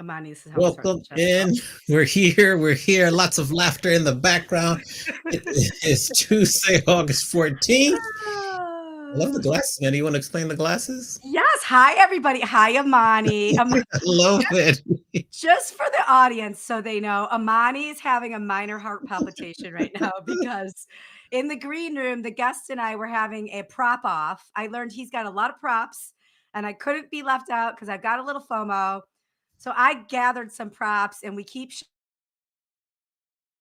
Amani, this is how we start Welcome the show. in. We're here. We're here. Lots of laughter in the background. It is Tuesday, August 14th. I love the glasses, man. Do you want to explain the glasses? Yes. Hi, everybody. Hi, Amani. I love it. Just for the audience, so they know, Amani is having a minor heart palpitation right now because in the green room, the guest and I were having a prop off. I learned he's got a lot of props and I couldn't be left out because I've got a little FOMO. So I gathered some props and we keep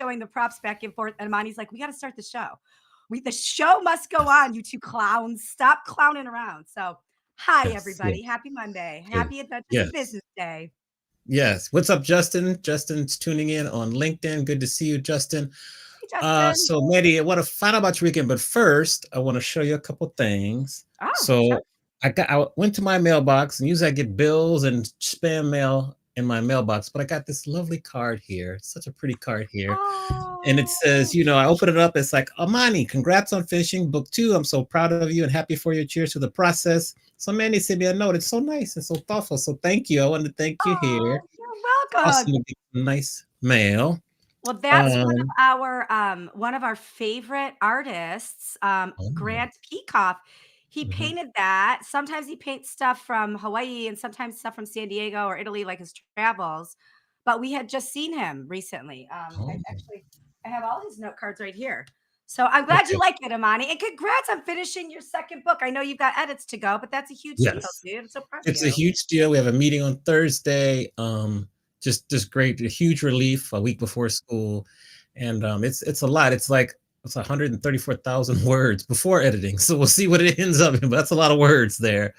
showing the props back and forth. And Amani's like, we got to start the show. The show must go on, you two clowns. Stop clowning around. So hi, Yes, everybody. Happy Monday. Good. Happy Adventures Yes. Business Day. Yes. What's up, Justin? Justin's tuning in on LinkedIn. Good to see you, Justin. Hey, Justin. So, Maddie, I want to find out about your weekend, but first, I want to show you a couple things. Oh, So, sure. I went to my mailbox, and usually I get bills and spam mail in my mailbox, but I got this lovely card here. It's such a pretty card here. And it says, I open it up. It's like, Amani, congrats on finishing book 2. I'm so proud of you and happy for you. Cheers to the process. So Mandy sent me a note. It's so nice and so thoughtful. So thank you. I wanted to thank you here. You're welcome. Also, nice mail. Well, that's one of our favorite artists, Grant Peacock. He painted that. Sometimes he paints stuff from Hawaii and sometimes stuff from San Diego or Italy, like his travels. But we had just seen him recently. I have all his note cards right here. So I'm glad you like it, Amani. And congrats on finishing your second book. I know you've got edits to go, but that's a huge deal, dude. I'm so proud of you. It's a huge deal. We have a meeting on Thursday. Just great, a huge relief a week before school. And it's a lot. It's 134,000 words before editing. So we'll see what it ends up in, but that's a lot of words there.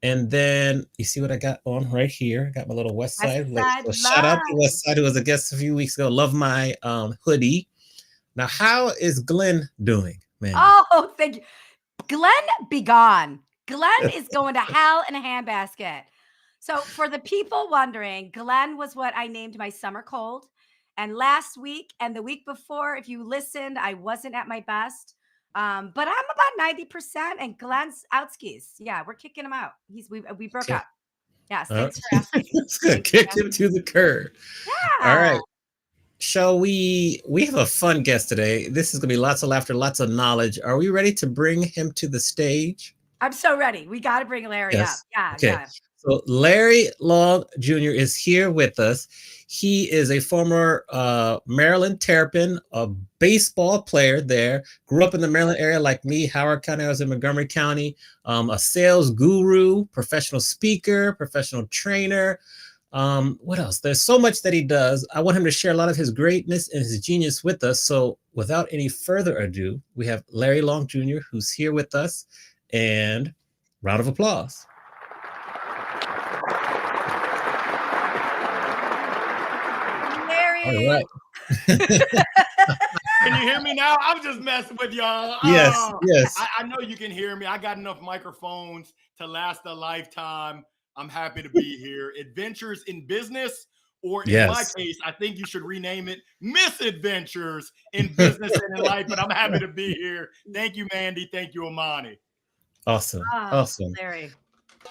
And then you see what I got on right here. I got my little West Side. Shout out to West Side, who was a guest a few weeks ago. Love my hoodie. Now, how is Glenn doing, man? Oh, thank you. Glenn be gone. Glenn is going to hell in a handbasket. So for the people wondering, Glenn was what I named my summer cold. And last week and the week before, if you listened, I wasn't at my best. But I'm about 90%, and Glenn's out skis. Yeah, we're kicking him out. We broke up. Yes, thanks for asking. That's good. Kick him to the curb. Yeah. All right. Shall we have a fun guest today. This is going to be lots of laughter, lots of knowledge. Are we ready to bring him to the stage? I'm so ready. We got to bring Larry up. Yeah. Okay. Yeah. So Larry Long Jr. is here with us. He is a former Maryland Terrapin, a baseball player there, grew up in the Maryland area like me, Howard County. I was in Montgomery County, a sales guru, professional speaker, professional trainer. What else? There's so much that he does. I want him to share a lot of his greatness and his genius with us. So without any further ado, we have Larry Long Jr., who's here with us, and round of applause. Larry. All right. Can you hear me now? I'm just messing with y'all. Yes, Oh, yes. I know you can hear me. I got enough microphones to last a lifetime. I'm happy to be here. Adventures in business, or in my Yes. case, I think you should rename it Misadventures in Business and in Life. But I'm happy to be here. Thank you, Mandy. Thank you, Amani. Awesome. Ah, Awesome. Larry.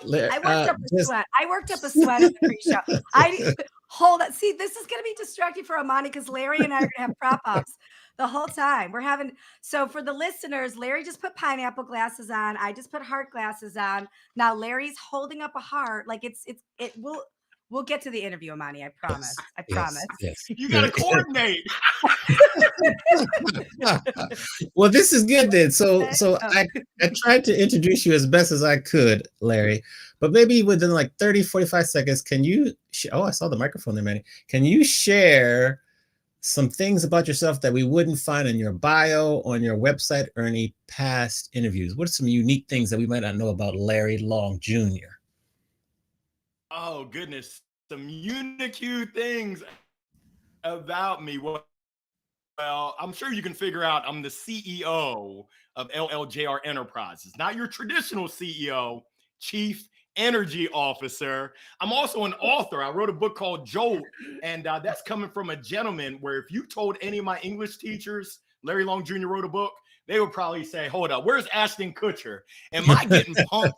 Le- I worked up a just sweat. I worked up a sweat at the pre-show. Hold on. See, this is going to be distracting for Amani because Larry and I are going to have prop ups the whole time. We're having so for the listeners, Larry just put pineapple glasses on. I just put heart glasses on. Now Larry's holding up a heart, like it will. We'll get to the interview, Amani. I promise. yes, I yes, promise. yes. You got to coordinate. Well, this is good then. So Oh. I tried to introduce you as best as I could, Larry, but maybe within like 30, 45 seconds, can you oh, I saw the microphone there, Manny. Can you share some things about yourself that we wouldn't find in your bio, on your website, or any past interviews? What are some unique things that we might not know about Larry Long Jr.? Oh, goodness. Some unique things about me. Well, I'm sure you can figure out I'm the CEO of LLJR Enterprises, not your traditional CEO, Chief Energy Officer. I'm also an author. I wrote a book called Jolt, and that's coming from a gentleman where if you told any of my English teachers Larry Long Jr. wrote a book, they would probably say, hold up, where's Ashton Kutcher? Am I getting punked?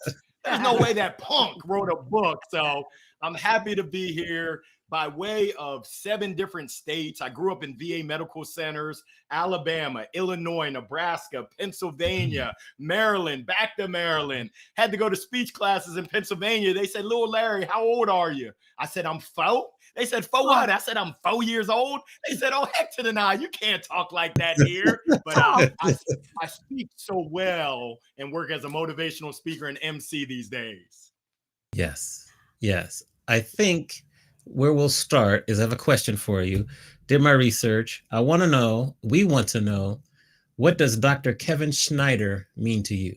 There's no way that punk wrote a book. So I'm happy to be here by way of 7 different states. I grew up in VA medical centers, Alabama, Illinois, Nebraska, Pennsylvania, Maryland, back to Maryland. Had to go to speech classes in Pennsylvania. They said, little Larry, how old are you? I said, I'm 4. They said, for what? I said, I'm 4 years old. They said, oh, heck to the nah. You can't talk like that here. But I speak so well and work as a motivational speaker and MC these days. Yes, yes. I think where we'll start is I have a question for you. Did my research. I want to know, we want to know, what does Dr. Kevin Schneider mean to you?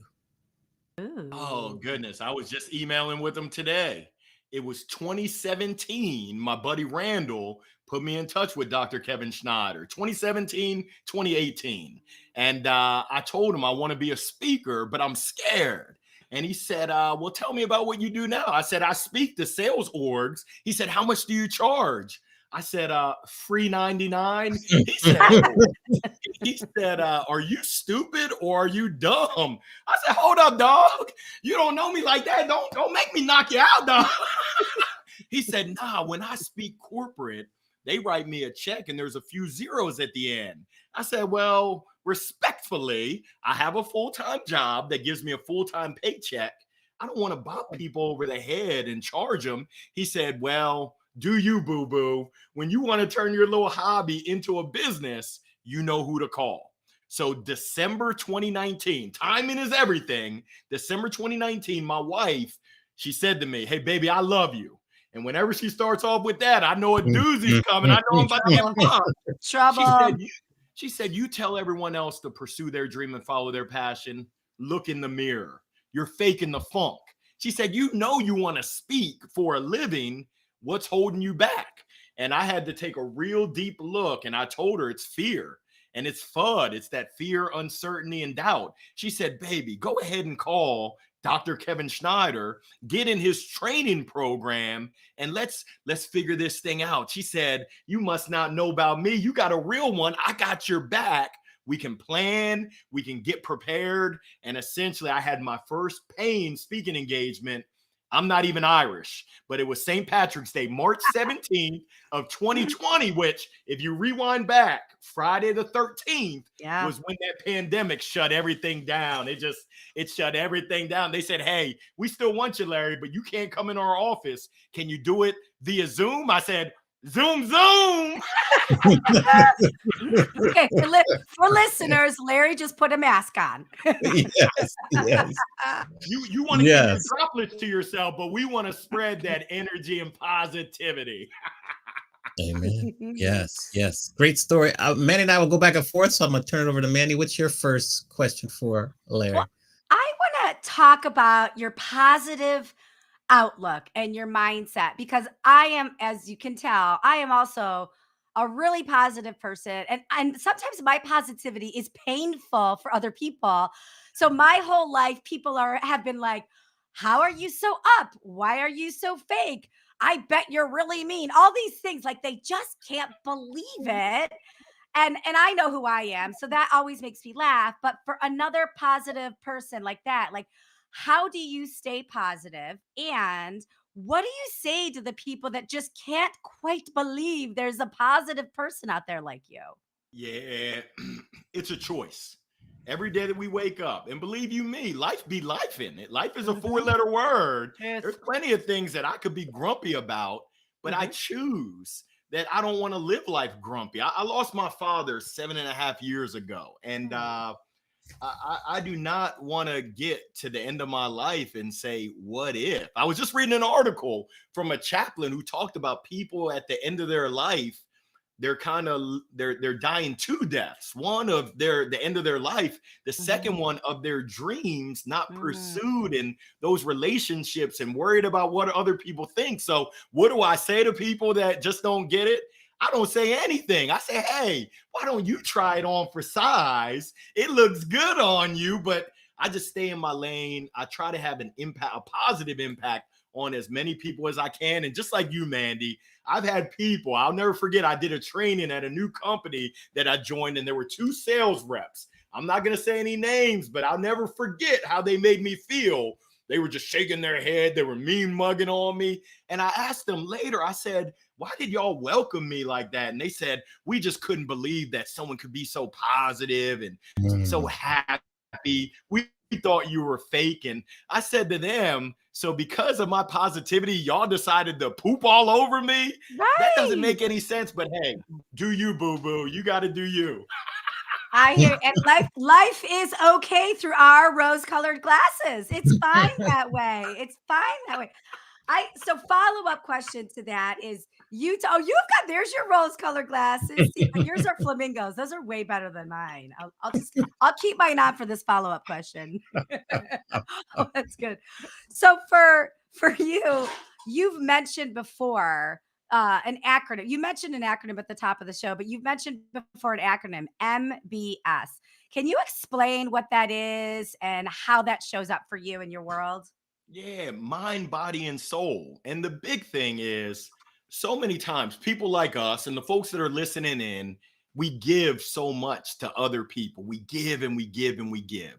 Oh, Ooh. goodness. I was just emailing with him today. It was 2017. My buddy Randall put me in touch with Dr. Kevin Schneider, 2017, 2018. And I told him I want to be a speaker, but I'm scared. And he said, well, tell me about what you do now. I said, I speak to sales orgs. He said, how much do you charge? I said, free 99. He said, oh, he said, are you stupid or are you dumb? I said, hold up, dog. You don't know me like that. Don't make me knock you out, dog. He said, nah, when I speak corporate, they write me a check and there's a few zeros at the end. I said, well, respectfully, I have a full-time job that gives me a full-time paycheck. I don't want to bop people over the head and charge them. He said, well, do you, boo-boo? When you want to turn your little hobby into a business, you know who to call. So December 2019, timing is everything. December 2019, my wife, she said to me, hey, baby, I love you. And whenever she starts off with that, I know a doozy's coming. I know I'm about to get pumped. Trouble. She said, you tell everyone else to pursue their dream and follow their passion. Look in the mirror. You're faking the funk. She said, you know you want to speak for a living. What's holding you back? And I had to take a real deep look. And I told her it's fear. And it's FUD. It's that fear, uncertainty, and doubt. She said, baby, go ahead and call Dr. Kevin Schneider, get in his training program, and let's figure this thing out. She said, you must not know about me. You got a real one. I got your back. We can plan, we can get prepared. And essentially, I had my first paying speaking engagement. I'm not even Irish, but it was St. Patrick's Day, March 17th of 2020, which if you rewind back, Friday the 13th was when that pandemic shut everything down. It shut everything down. They said, hey, we still want you, Larry, but you can't come in our office. Can you do it via Zoom? I said, Zoom. Okay, for listeners, Larry just put a mask on. Yes. You want to keep your droplets to yourself, but we want to spread that energy and positivity. Amen. Yes. Great story. Manny and I will go back and forth, so I'm going to turn it over to Manny. What's your first question for Larry? Well, I want to talk about your positive outlook and your mindset because I am, as you can tell, I am also a really positive person. And sometimes my positivity is painful for other people. So my whole life, people have been like, how are you so up? Why are you so fake? I bet you're really mean. All these things, like they just can't believe it. And I know who I am, so that always makes me laugh. But for another positive person like that, like how do you stay positive? And what do you say to the people that just can't quite believe there's a positive person out there like you? Yeah, it's a choice. Every day that we wake up, and believe you me, life be life in it. Life is a Mhm. four-letter word. Truth. There's plenty of things that I could be grumpy about, but I Mhm. choose that I don't want to live life grumpy. I lost my father 7.5 years ago, and Mm. I do not want to get to the end of my life and say, what if? I was just reading an article from a chaplain who talked about people at the end of their life. They're dying two deaths. One of the end of their life, the second Mhm. one of their dreams not Mhm. pursued in those relationships and worried about what other people think. So what do I say to people that just don't get it? I don't say anything. I say, hey, why don't you try it on for size? It looks good on you, but I just stay in my lane. I try to have an impact, a positive impact on as many people as I can. And just like you, Mandy, I've had people, I'll never forget, I did a training at a new company that I joined, and there were two sales reps. I'm not going to say any names, but I'll never forget how they made me feel. They were just shaking their head. They were mean mugging on me. And I asked them later, I said, why did y'all welcome me like that? And they said, we just couldn't believe that someone could be so positive and so Mm. happy. We thought you were fake. And I said to them, so because of my positivity, y'all decided to poop all over me? That doesn't Right. make any sense. But hey, do you, boo boo? You got to do you. I hear, and life is okay through our rose-colored glasses. It's fine that way. It's fine that way. I So follow-up question to that is oh, you've got there's your rose-colored glasses. See, yours are flamingos. Those are way better than mine. I'll keep mine on for this follow-up question. Oh, that's good. So for you, you've mentioned before an acronym. You mentioned an acronym at the top of the show, but you've mentioned before an acronym, MBS. Can you explain what that is and how that shows up for you in your world? Yeah, mind, body, and soul. And the big thing is, so many times people like us and the folks that are listening in, we give so much to other people. We give and we give and we give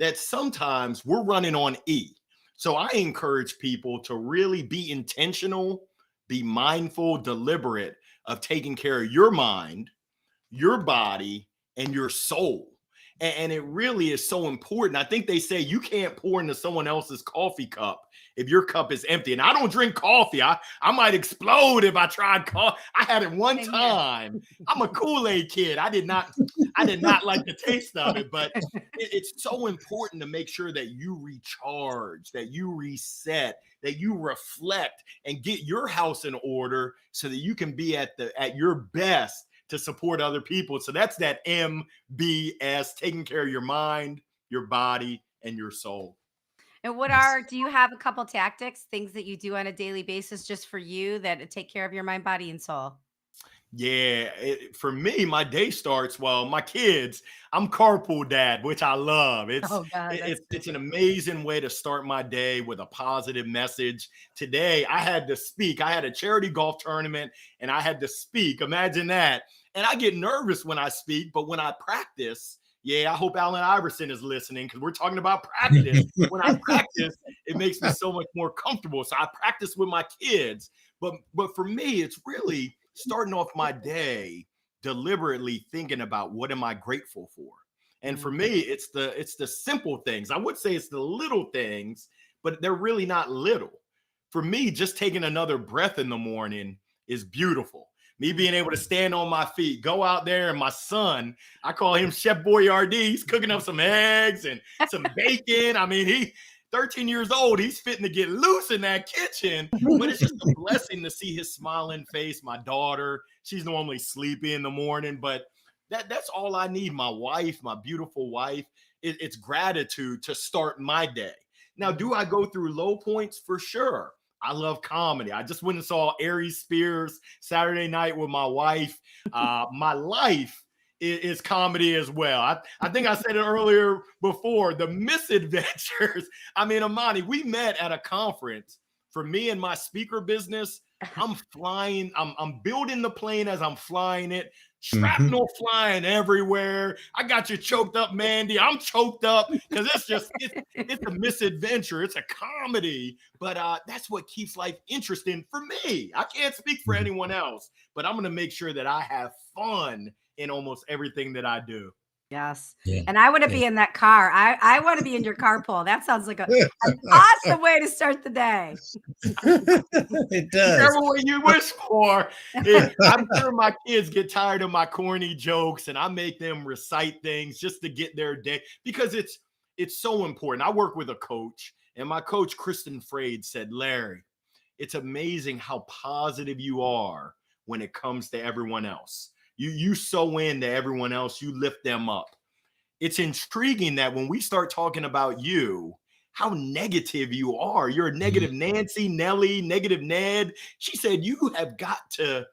that sometimes we're running on E. So I encourage people to really be intentional, be mindful, deliberate of taking care of your mind, your body, and your soul. And it really is so important. I think they say you can't pour into someone else's coffee cup if your cup is empty. And I don't drink coffee. I might explode if I tried coffee. I had it one Same here. time. I'm a Kool-Aid kid. I did not like the taste of it, but it's so important to make sure that you recharge, that you reset, that you reflect and get your house in order so that you can be at your best to support other people. So that's that MBS, taking care of your mind, your body, and your soul. And Yes. do you have a couple tactics, things that you do on a daily basis just for you that take care of your mind, body, and soul? Yeah, for me, my day starts, well, my kids, I'm carpool dad, which I love. Oh God, that's It's an stupid. amazing way to start my day with a positive message. Today, I had to speak. I had a charity golf tournament and I had to speak. Imagine that. And I get nervous when I speak, but when I practice, yeah, I hope Allen Iverson is listening because we're talking about practice. When I practice, it makes me so much more comfortable. So I practice with my kids. But for me, it's really starting off my day deliberately thinking about what am I grateful for. And for me, Mhm. it's the simple things. I would say it's the little things, but they're really not little. For me, just taking another breath in the morning is beautiful. Me being able to stand on my feet, go out there, and my son, I call him Chef Boyardee. He's cooking up some eggs and some bacon. I mean, 13 years old, he's fitting to get loose in that kitchen. But it's just a blessing to see his smiling face. My daughter, she's normally sleepy in the morning, but that's all I need. My wife, my beautiful wife, it's gratitude to start my day. Now, Mhm. do I go through low points? For sure. I love comedy. I just went and saw Aries Spears Saturday night with my wife. My life is comedy as well. I think I said it earlier before, the misadventures. I mean, Amani, we met at a conference for me and my speaker business. I'm flying, I'm building the plane as I'm flying it. Shrapnel flying everywhere. I got you choked up, Mandy. I'm choked up because it's a misadventure. It's a comedy, but that's what keeps life interesting for me. I can't speak for anyone else, but I'm going to make sure that I have fun in almost everything that I do. Yes. Yeah. And I want to be in that car. I want to be in your carpool. That sounds like an awesome way to start the day. It does. Careful what you wish for. I'm sure my kids get tired of my corny jokes and I make them recite things just to get their day because it's so important. I work with a coach and my coach, Kristen Frade, said, Larry, it's amazing how positive you are when it comes to everyone else. You sew into everyone else, you lift them up. It's intriguing that when we start talking about you, how negative you are. You're a negative Nancy, Nelly, negative Ned. She said, you have got to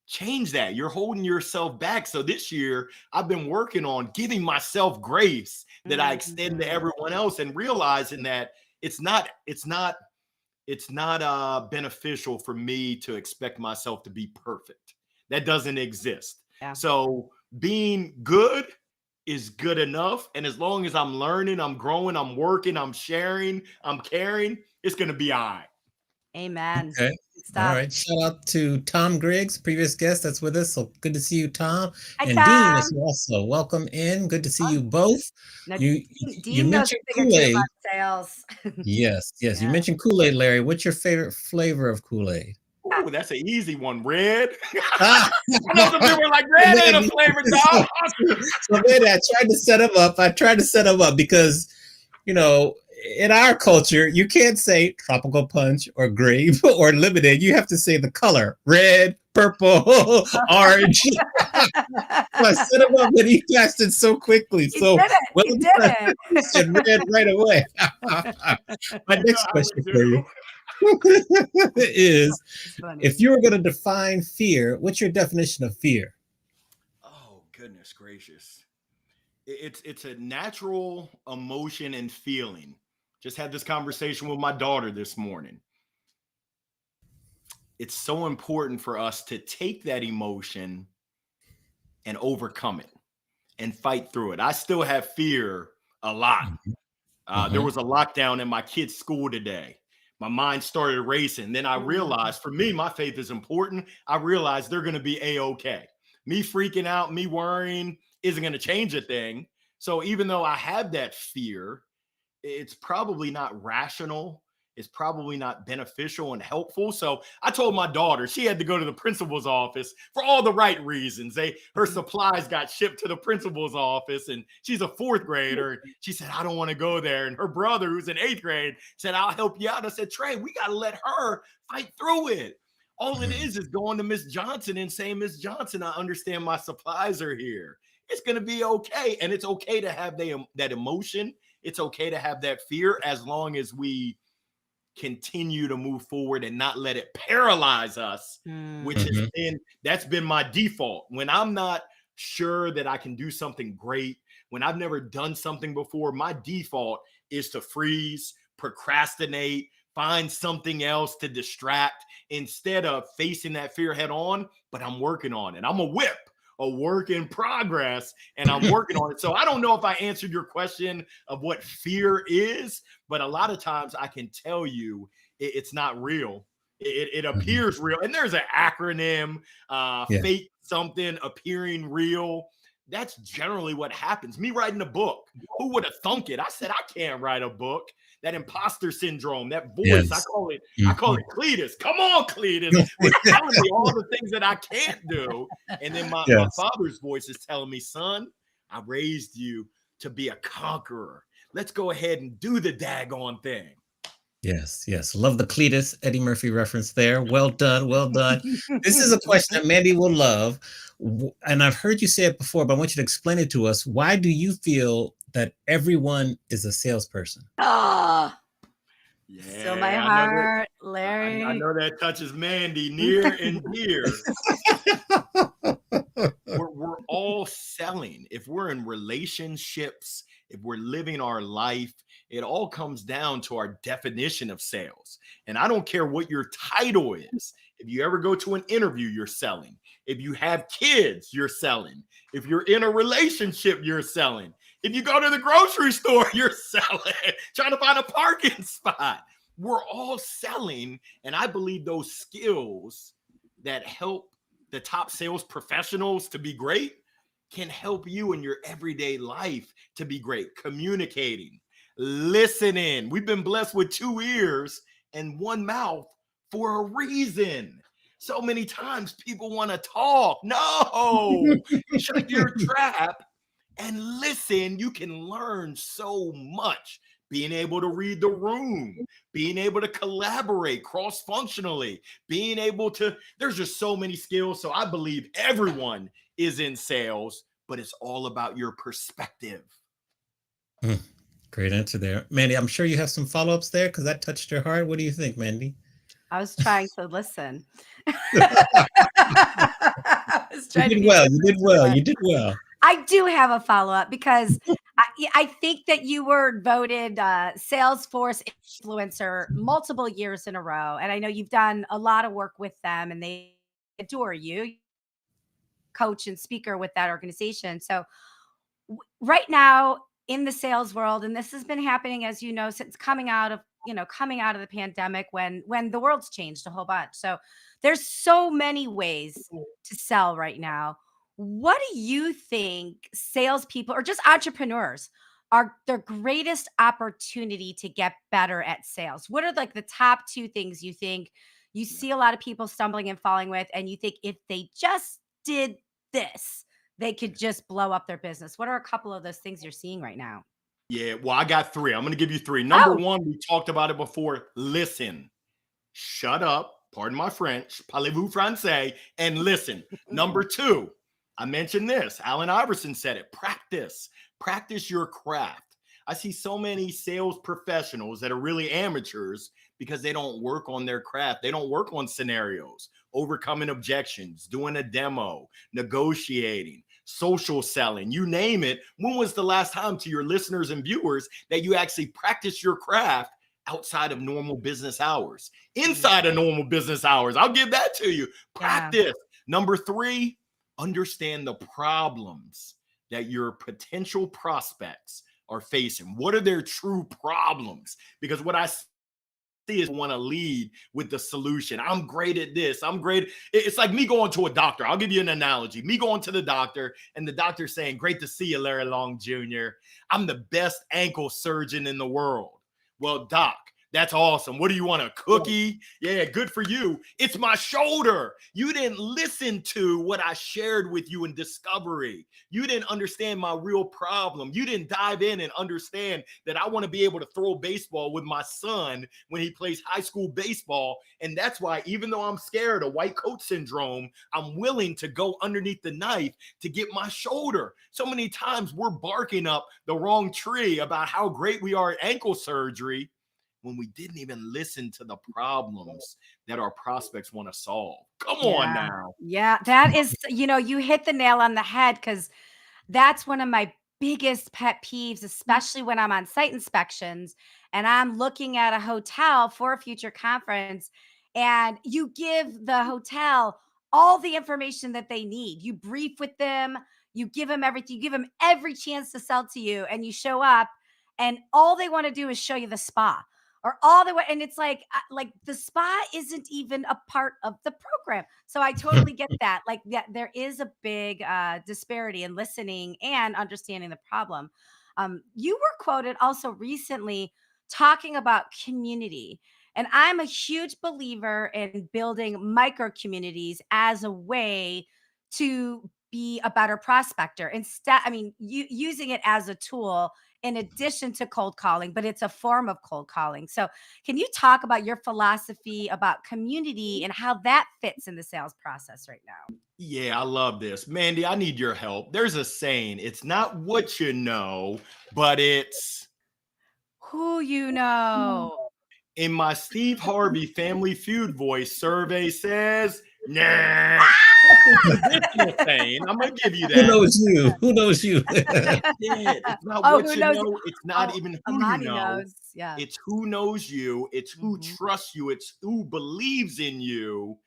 change that. You're holding yourself back. So this year, I've been working on giving myself grace that I extend to everyone else and realizing that it's not beneficial for me to expect myself to be perfect. That doesn't exist. Yeah. So being good is good enough. And as long as I'm learning, I'm growing, I'm working, I'm sharing, I'm caring, it's going to be all right. Amen. Okay. All right. Shout out to Tom Griggs, previous guest that's with us. So good to see you, Tom. Hi, and Tom. Dean is also welcome in. Good to see you both. Now, You Dean knows mentioned a thing or two Kool-Aid. about sales. Yes. Yeah. You mentioned Kool-Aid, Larry. What's your favorite flavor of Kool-Aid? Oh, that's an easy one. Red. I know some people are like, red ain't a flavor, dog. So then I tried to set him up because, you know, in our culture, you can't say tropical punch or grape or lemonade. You have to say the color: red, purple, orange. So I set him up, and he guessed it so quickly. He did it. He said red right away. My next question for you is, if you were going to define fear, what's your definition of fear? Oh, goodness gracious. It's a natural emotion and feeling. Just had this conversation with my daughter this morning. It's so important for us to take that emotion and overcome it and fight through it. I still have fear a lot. There was a lockdown in my kid's school today. My mind started racing. Then I realized, for me, my faith is important. I realized they're going to be A-okay. Me freaking out, me worrying isn't going to change a thing. So even though I have that fear, it's probably not rational. It's probably not beneficial and helpful. So I told my daughter she had to go to the principal's office for all the right reasons. Her supplies got shipped to the principal's office, and she's a 4th grader. She said, I don't want to go there. And her brother, who's in 8th grade, said, I'll help you out. I said, Trey, we got to let her fight through it. All it is going to Miss Johnson and saying, Miss Johnson, I understand my supplies are here. It's going to be okay. And it's okay to have that emotion. It's okay to have that fear as long as we continue to move forward and not let it paralyze us, which that's been my default. When I'm not sure that I can do something great, when I've never done something before, my default is to freeze, procrastinate, find something else to distract instead of facing that fear head on. But I'm working on it. I'm a work in progress, and I'm working on it. So I don't know if I answered your question of what fear is, but a lot of times I can tell you it's not real. It appears real. And there's an acronym, fake something appearing real. That's generally what happens. Me writing a book, who would have thunk it? I said, I can't write a book. That imposter syndrome, that voice, I call it Cletus. Come on, Cletus. It's telling me all the things that I can't do. And then my father's voice is telling me, son, I raised you to be a conqueror. Let's go ahead and do the daggone thing. Yes. Love the Cletus Eddie Murphy reference there. Well done. This is a question that Mandy will love. And I've heard you say it before, but I want you to explain it to us. Why do you feel that everyone is a salesperson? So my Yeah, I know that. heart, I Larry. know that touches Mandy near and dear. We're all selling. If we're in relationships, if we're living our life, it all comes down to our definition of sales. And I don't care what your title is. If you ever go to an interview, you're selling. If you have kids, you're selling. If you're in a relationship, you're selling. If you go to the grocery store, you're selling. Trying to find a parking spot. We're all selling. And I believe those skills that help the top sales professionals to be great can help you in your everyday life to be great. Communicating, listening. We've been blessed with 2 ears and 1 mouth for a reason. So many times people want to talk. No, shut your trap and listen. You can learn so much. Being able to read the room, being able to collaborate cross functionally, being able to, there's just so many skills. So I believe everyone is in sales, but it's all about your perspective. Great answer there. Mandy, I'm sure you have some follow-ups there because that touched your heart. What do you think, Mandy? I was trying to listen. I was You trying to did be well. You did well. listener. You did well. I do have a follow-up because I think that you were voted Salesforce influencer multiple years in a row. And I know you've done a lot of work with them and they adore you, coach and speaker with that organization. So right now in the sales world, and this has been happening, as you know, since coming out of the pandemic when the world's changed a whole bunch. So there's so many ways to sell right now. What do you think salespeople or just entrepreneurs are their greatest opportunity to get better at sales? What are like the top two things you think you see a lot of people stumbling and falling with, and you think if they just did this, they could just blow up their business? What are a couple of those things you're seeing right now? Yeah, well, I got three. I'm going to give you three. Number Oh, one, we talked about it before. Listen, shut up. Pardon my French. Parlez-vous français? And listen. Number two, I mentioned this. Allen Iverson said it. Practice your craft. I see so many sales professionals that are really amateurs because they don't work on their craft. They don't work on scenarios, overcoming objections, doing a demo, negotiating, social selling, you name it. When was the last time, to your listeners and viewers, that you actually practice your craft outside of normal business hours, inside of normal business hours? I'll give that to you. yeah. Practice. Number three, understand the problems that your potential prospects are facing. What are their true problems? Because what I see is want to lead with the solution. I'm great at this. I'm great. It's like me going to a doctor. I'll give you an analogy. Me going to the doctor and the doctor saying, "Great to see you, Larry Long Jr. I'm the best ankle surgeon in the world." Well, doc, that's awesome. What do you want, a cookie? Yeah, good for you. It's my shoulder. You didn't listen to what I shared with you in discovery. You didn't understand my real problem. You didn't dive in and understand that I want to be able to throw baseball with my son when he plays high school baseball. And that's why, even though I'm scared of white coat syndrome, I'm willing to go underneath the knife to get my shoulder. So many times we're barking up the wrong tree about how great we are at ankle surgery when we didn't even listen to the problems that our prospects want to solve. Come on Yeah. now. Yeah. That is, you hit the nail on the head because that's one of my biggest pet peeves, especially when I'm on site inspections and I'm looking at a hotel for a future conference. And you give the hotel all the information that they need. You brief with them, you give them everything, you give them every chance to sell to you, and you show up, and all they want to do is show you the spa or all the way. And it's like the spa isn't even a part of the program. So I totally get that. Like that, there is a big disparity in listening and understanding the problem. You were quoted also recently talking about community. And I'm a huge believer in building micro communities as a way to be a better prospector. Instead, I mean, using it as a tool in addition to cold calling, but it's a form of cold calling. So, can you talk about your philosophy about community and how that fits in the sales process right now? Yeah, I love this. Mandy, I need your help. There's a saying, it's not what you know, but it's Who you know. In my Steve Harvey Family Feud voice, survey says, nah. Traditional saying, I'm gonna give you Who that. knows you? Who knows you? That's it. It's not Oh, what who you knows? know. It's not Oh, even who you Amani know. knows. Yeah. It's who knows you. It's who Mhm. trusts you. It's who believes in you,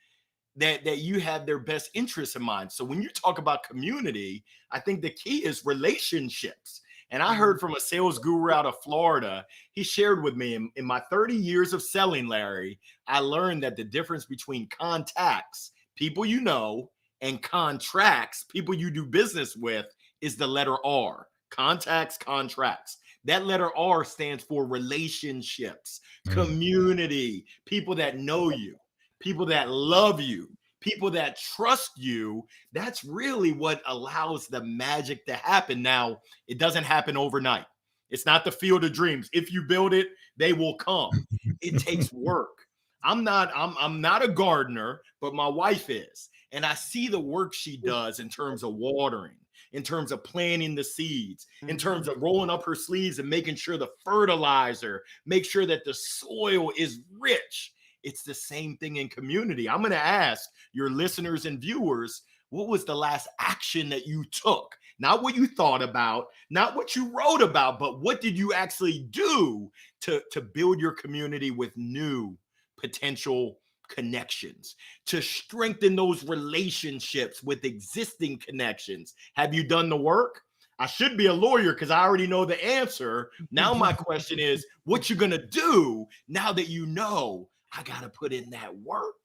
that you have their best interests in mind. So when you talk about community, I think the key is relationships. And I heard from a sales guru out of Florida. He shared with me in my 30 years of selling, Larry, I learned that the difference between contacts, people you know, and contracts, people you do business with, is the letter R. Contacts, contracts. That letter R stands for relationships, community, people that know you, people that love you, people that trust you. That's really what allows the magic to happen. Now, it doesn't happen overnight. It's not the field of dreams. If you build it, they will come. It takes work. I'm not a gardener, but my wife is. And I see the work she does in terms of watering, in terms of planting the seeds, in terms of rolling up her sleeves and making sure the fertilizer, make sure that the soil is rich. It's the same thing in community. I'm going to ask your listeners and viewers, what was the last action that you took? Not what you thought about, not what you wrote about, but what did you actually do to build your community with new potential connections, to strengthen those relationships with existing connections? Have you done the work? I should be a lawyer because I already know the answer. Now my question is, what you gonna do now that you know I gotta put in that work?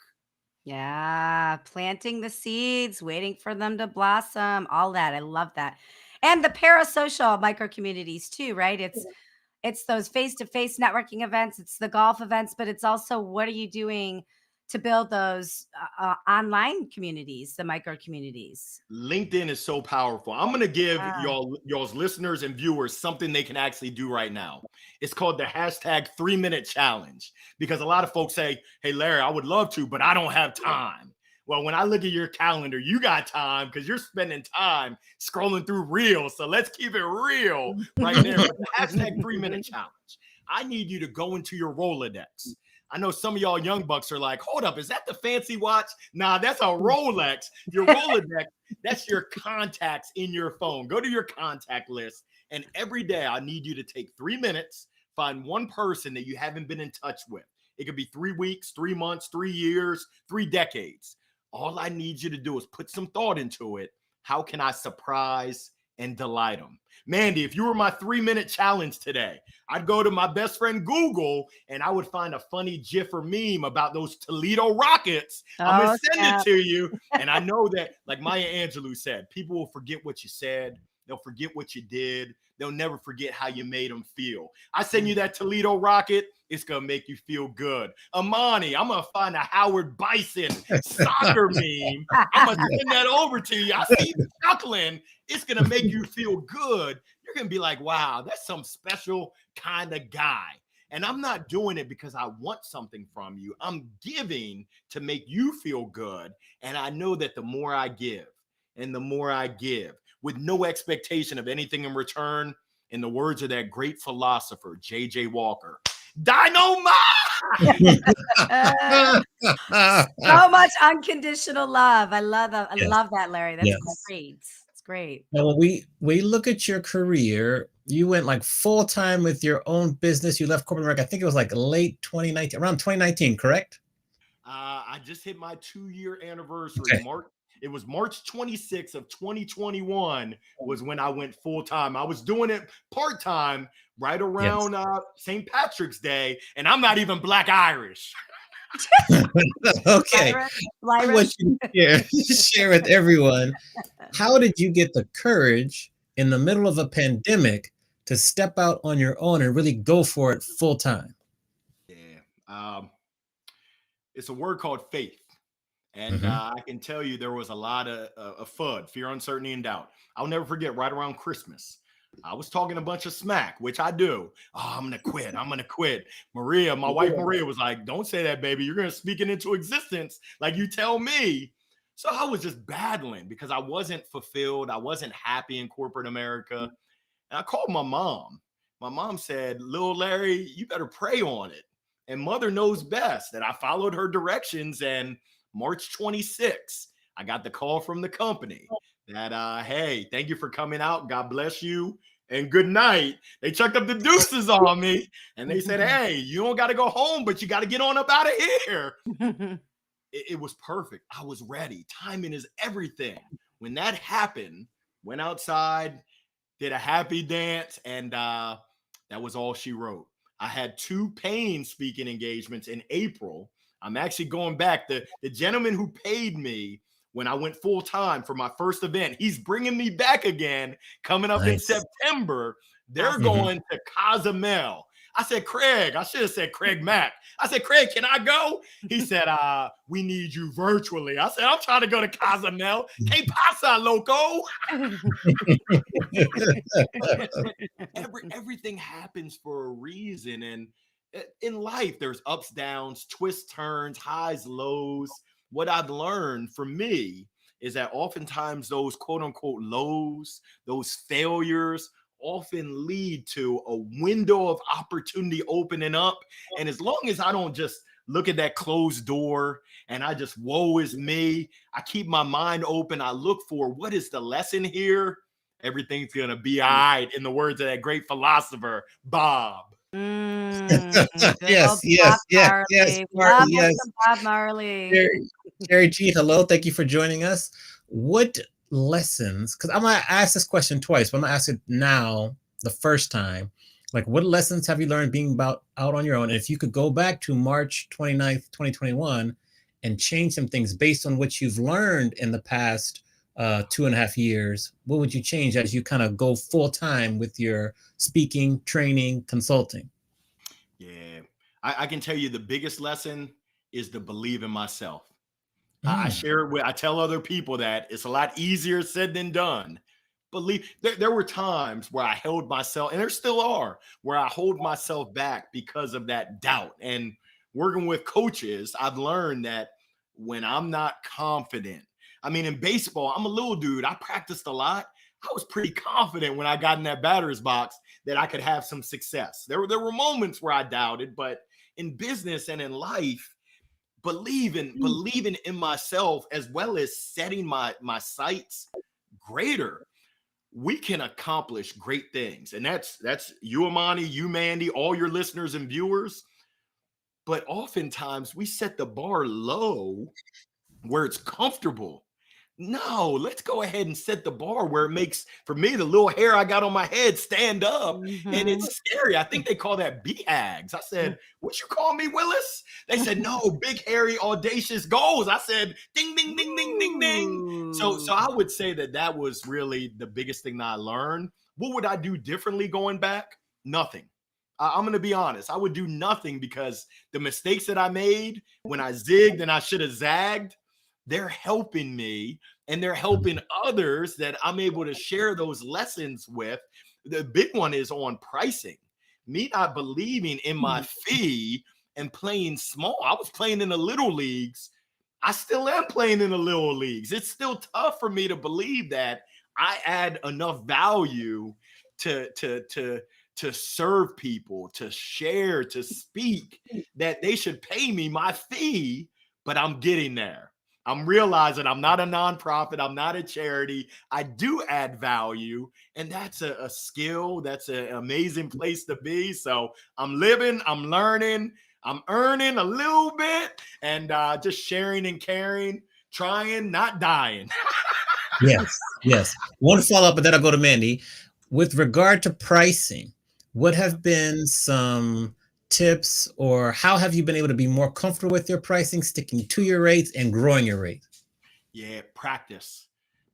Yeah, planting the seeds, waiting for them to blossom, all that. I love that. And the parasocial micro communities too, right? It's those face-to-face networking events, it's the golf events, but it's also what are you doing to build those online communities, the micro communities. LinkedIn is so powerful. I'm going to give Yeah. y'all's listeners and viewers something they can actually do right now. It's called the hashtag 3-minute challenge, because a lot of folks say, hey, Larry, I would love to, but I don't have time. Well, when I look at your calendar, you got time because you're spending time scrolling through reels. So let's keep it real right there. But the hashtag 3-minute challenge, I need you to go into your Rolodex. I know some of y'all young bucks are like, hold up, is that the fancy watch? Nah, that's a Rolex. Your Rolodex, that's your contacts in your phone. Go to your contact list. And every day I need you to take 3 minutes, find one person that you haven't been in touch with. It could be 3 weeks, 3 months, 3 years, 3 decades. All I need you to do is put some thought into it. How can I surprise and delight them? Mandy, if you were my 3-minute challenge today, I'd go to my best friend Google and I would find a funny GIF or meme about those Toledo Rockets. I'm going Oh, to send snap. it to you. And I know that, like Maya Angelou said, people will forget what you said. They'll forget what you did. They'll never forget how you made them feel. I send you that Toledo Rocket. It's going to make you feel good. Amani, I'm going to find a Howard Bison soccer meme. I'm going to send that over to you. I see you chuckling. It's going to make you feel good. You're going to be like, wow, that's some special kind of guy. And I'm not doing it because I want something from you. I'm giving to make you feel good. And I know that the more I give and the more I give with no expectation of anything in return, in the words of that great philosopher, J.J. Walker, dynamite! So much unconditional love. I love that. I Yes. love that, Larry. That's Yes. great. It's great. Now, when we look at your career, you went like full time with your own business. You left corporate America. I think it was like late 2019, around 2019, correct? I just hit my 2-year anniversary. Okay. It was March 26th of 2021 was when I went full time. I was doing it part time right around St. Patrick's Day, and I'm not even Black Irish. Okay. Lyra, I Lyra. want you to share with everyone, how did you get the courage in the middle of a pandemic to step out on your own and really go for it full time? Yeah. It's a word called faith. And I can tell you there was a lot of FUD, fear, uncertainty, and doubt. I'll never forget right around Christmas. I was talking a bunch of smack, which I do. Oh, I'm going to quit. I'm going to quit. Maria, my wife Maria was like, don't say that, baby. You're going to speak it into existence like you tell me. So I was just battling because I wasn't fulfilled. I wasn't happy in corporate America. And I called my mom. My mom said, little Larry, you better pray on it. and mother knows best. And I followed her directions. And March 26th, I got the call from the company that, hey, thank you for coming out. God bless you. And good night. They chucked up the deuces on me and they said, hey, you don't got to go home, but you got to get on up out of here. It was perfect. I was ready. Timing is everything. When that happened, went outside, did a happy dance, and that was all she wrote. I had 2 paying speaking engagements in April. I'm actually going back. The gentleman who paid me when I went full time for my first event, he's bringing me back again coming up in September. They're going to Cozumel. I said, Craig, I should have said Craig Mack. I said, Craig, can I go? He said, we need you virtually. I said, I'm trying to go to Cozumel. Que pasa, loco? Everything happens for a reason. And in life, there's ups, downs, twists, turns, highs, lows. What I've learned for me is that oftentimes those quote unquote lows, those failures, often lead to a window of opportunity opening up. And as long as I don't just look at that closed door and I just, woe is me, I keep my mind open. I look for what is the lesson here. Everything's going to be all right, in the words of that great philosopher, Bob. Yes. Bob Marley. Jerry G, hello. Thank you for joining us. What lessons, because I'm going to ask this question twice, but I'm going to ask it now the first time. Like, what lessons have you learned being out on your own? And if you could go back to March 29th, 2021 and change some things based on what you've learned in the past 2.5 years, what would you change as you kind of go full time with your speaking, training, consulting? Yeah, I can tell you the biggest lesson is to believe in myself. I share it I tell other people that it's a lot easier said than done. Believe there were times where I held myself, and there still are, where I hold myself back because of that doubt. And working with coaches, I've learned that when I'm not confident, I mean, in baseball, I'm a little dude. I practiced a lot. I was pretty confident when I got in that batter's box that I could have some success. There were moments where I doubted, but in business and in life, believing in myself, as well as setting my sights greater, we can accomplish great things. And that's you, Amani, you, Mandy, all your listeners and viewers. But oftentimes we set the bar low where it's comfortable. No, let's go ahead and set the bar where it makes, for me, the little hair I got on my head stand up. And it's scary. I think they call that BHAGs. I said, what you call me, Willis? They said, no, big, hairy, audacious goals. I said, ding, ding, ding, ding, ding, ding. So I would say that was really the biggest thing that I learned. What would I do differently going back? Nothing. I'm going to be honest. I would do nothing, because the mistakes that I made when I zigged and I should have zagged, they're helping me, and they're helping others that I'm able to share those lessons with. The big one is on pricing. Me not believing in my fee and playing small. I was playing in the little leagues. I still am playing in the little leagues. It's still tough for me to believe that I add enough value to serve people, to share, to speak, that they should pay me my fee. But I'm getting there. I'm realizing I'm not a nonprofit. I'm not a charity. I do add value, and that's a skill. That's an amazing place to be. So I'm living, I'm learning, I'm earning a little bit, and just sharing and caring, trying, not dying. Yes. One follow-up, and then I'll go to Mandy. With regard to pricing, what have been some tips, or how have you been able to be more comfortable with your pricing, sticking to your rates and growing your rates? Yeah, practice.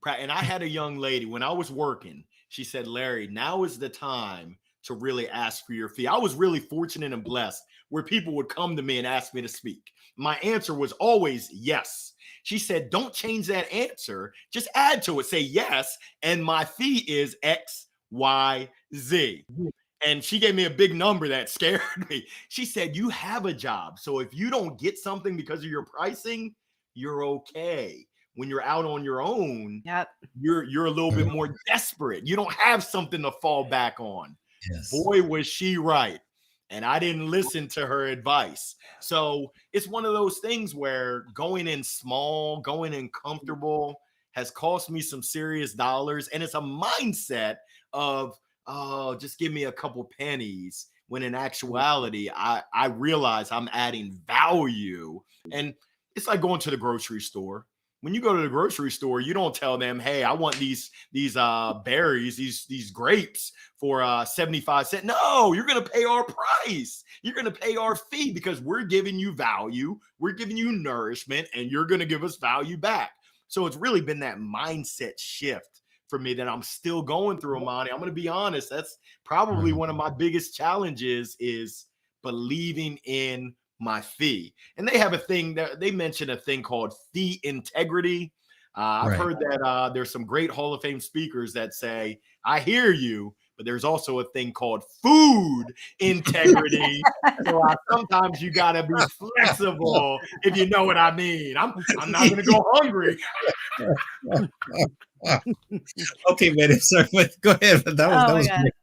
And I had a young lady when I was working. She said, Larry, now is the time to really ask for your fee. I was really fortunate and blessed where people would come to me and ask me to speak. My answer was always yes. She said, don't change that answer. Just add to it. Say yes. And my fee is X, Y, Z. And she gave me a big number that scared me. She said, you have a job. So if you don't get something because of your pricing, you're okay. When you're out on your own, you're a little bit more desperate. You don't have something to fall back on. Yes. Boy, was she right. and I didn't listen to her advice. So it's one of those things where going in small, going in comfortable has cost me some serious dollars. And it's a mindset of, oh, just give me a couple pennies. When in actuality, I realize I'm adding value. And it's like going to the grocery store. When you go to the grocery store, you don't tell them, "Hey, I want these berries, these grapes for 75 cents." No, you're going to pay our price. You're going to pay our fee because we're giving you value, we're giving you nourishment, and you're going to give us value back. So it's really been that mindset shift for me that I'm still going through, Amani. I'm going to be honest. That's probably one of my biggest challenges is believing in my fee. And they have a thing that they mentioned a thing called fee integrity. I've heard that there's some great Hall of Fame speakers that say, I hear you, but there's also a thing called food integrity. So sometimes you got to be flexible, if you know what I mean. I'm not going to go hungry. Okay, man. Sorry, go ahead. That was great.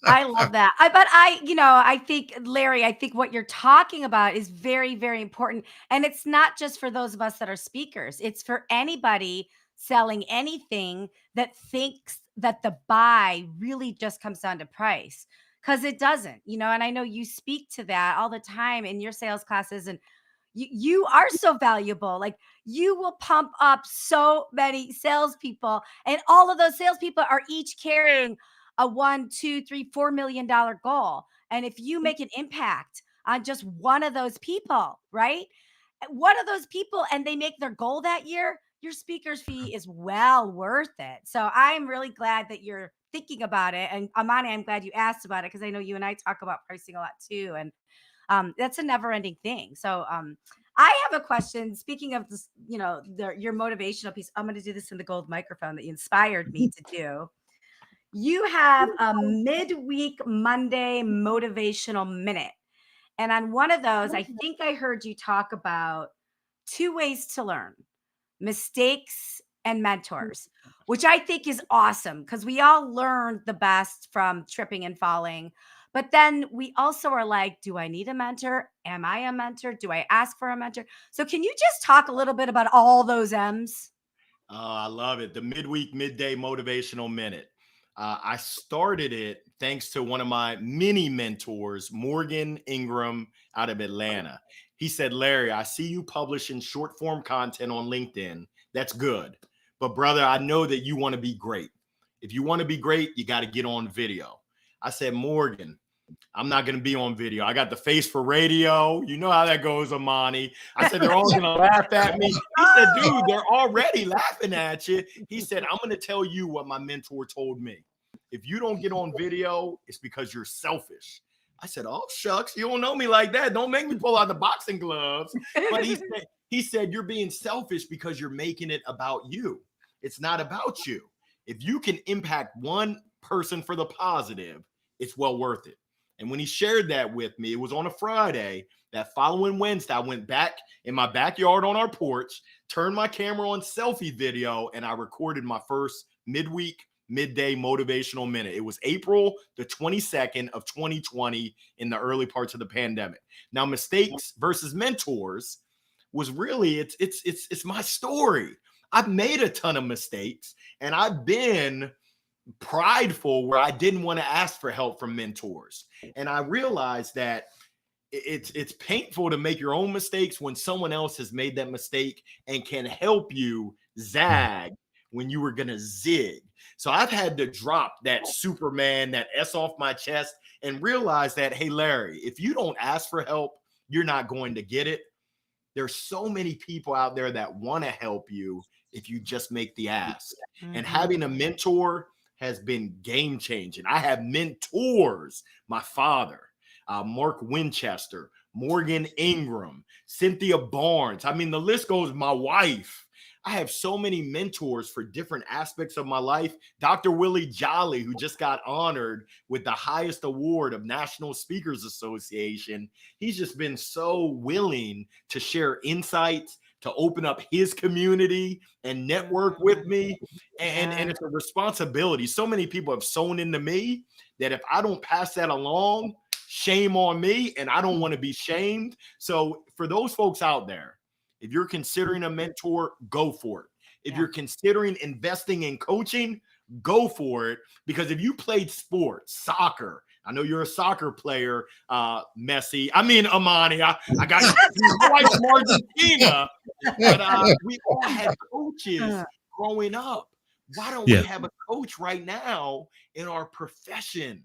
I love that. I think, Larry, I think what you're talking about is very, very important. And it's not just for those of us that are speakers. It's for anybody selling anything that thinks that the buy really just comes down to price, because it doesn't, and I know you speak to that all the time in your sales classes, and you are so valuable. Like, you will pump up so many salespeople, and all of those salespeople are each carrying a $1, $2, $3, $4 million goal. And if you make an impact on just one of those people, right? One of those people, and they make their goal that year, your speaker's fee is well worth it. So I'm really glad that you're thinking about it. And Amani, I'm glad you asked about it, because I know you and I talk about pricing a lot too. And that's a never ending thing. So I have a question. Speaking of this, your motivational piece, I'm going to do this in the gold microphone that you inspired me to do. You have a midweek Monday motivational minute. And on one of those, I think I heard you talk about 2 ways to learn: mistakes and mentors, which I think is awesome, because we all learn the best from tripping and falling. But then we also are like, do I need a mentor? Am I a mentor? Do I ask for a mentor? So can you just talk a little bit about all those M's? I love it. The midday motivational minute. I started it thanks to one of my mini mentors, Morgan Ingram, out of Atlanta. He said, Larry, I see you publishing short form content on LinkedIn. That's good. But brother, I know that you want to be great. If you want to be great, you got to get on video. I said, Morgan, I'm not going to be on video. I got the face for radio. You know how that goes, Amani. I said, they're all going to laugh at me. He said, dude, they're already laughing at you. He said, I'm going to tell you what my mentor told me. If you don't get on video, it's because you're selfish. I said, oh, shucks, you don't know me like that. Don't make me pull out the boxing gloves. But he said, you're being selfish because you're making it about you. It's not about you. If you can impact one person for the positive, it's well worth it. And when he shared that with me, it was on a Friday. That following Wednesday, I went back in my backyard on our porch, turned my camera on selfie video, and I recorded my first midday motivational minute. It was April the 22nd of 2020, in the early parts of the pandemic. Now, mistakes versus mentors was really, it's my story. I've made a ton of mistakes, and I've been prideful where I didn't want to ask for help from mentors. And I realized that it's painful to make your own mistakes when someone else has made that mistake and can help you zag when you were going to zig. So I've had to drop that Superman, that S off my chest, and realize that, hey, Larry, if you don't ask for help, you're not going to get it. There's so many people out there that want to help you if you just make the ask. Mm-hmm. And having a mentor has been game changing. I have mentors, my father, Mark Winchester, Morgan Ingram, Cynthia Barnes. I mean, the list goes, my wife. I have so many mentors for different aspects of my life. Dr. Willie Jolly, who just got honored with the highest award of National Speakers Association. He's just been so willing to share insights, to open up his community and network with me. And it's a responsibility. So many people have sown into me that if I don't pass that along, shame on me, and I don't want to be shamed. So for those folks out there, if you're considering a mentor, go for it. If you're considering investing in coaching, go for it. Because if you played sports, soccer, I know you're a soccer player, Amani. I got your wife's from Argentina, but we all had coaches growing up. Why don't we have a coach right now in our profession?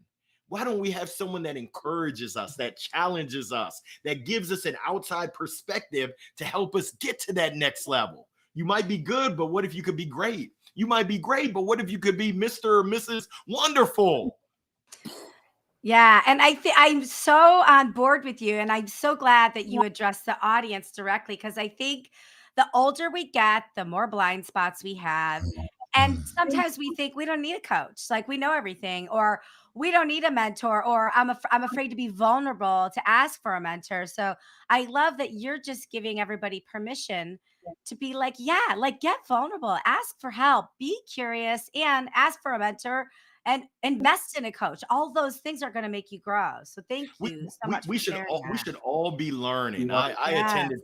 Why don't we have someone that encourages us, that challenges us, that gives us an outside perspective to help us get to that next level? You might be good, but what if you could be great? You might be great, but what if you could be Mr. or Mrs. Wonderful? Yeah, and I'm so on board with you, and I'm so glad that you address the audience directly, because I think the older we get, the more blind spots we have. And sometimes we think we don't need a coach, like we know everything, or we don't need a mentor, or I'm afraid to be vulnerable to ask for a mentor. So I love that you're just giving everybody permission to be like, yeah, like get vulnerable, ask for help, be curious, and ask for a mentor and invest in a coach. All those things are going to make you grow. So thank you so much We for should sharing we that. should all be learning. I Yes. attended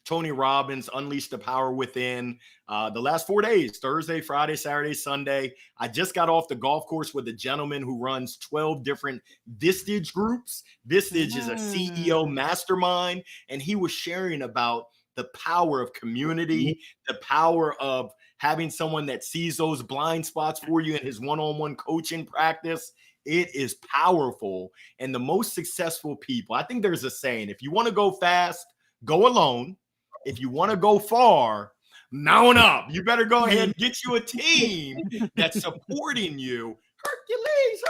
Tony Robbins Unleash the Power Within the last 4 days, Thursday, Friday, Saturday, Sunday. I just got off the golf course with a gentleman who runs 12 different Vistage groups. Vistage is a CEO mastermind, and he was sharing about the power of community, the power of having someone that sees those blind spots for you in his one-on-one coaching practice. It is powerful. And the most successful people, I think there's a saying, if you want to go fast, go alone. If you want to go far, mount up. You better go ahead and get you a team that's supporting you. Hercules,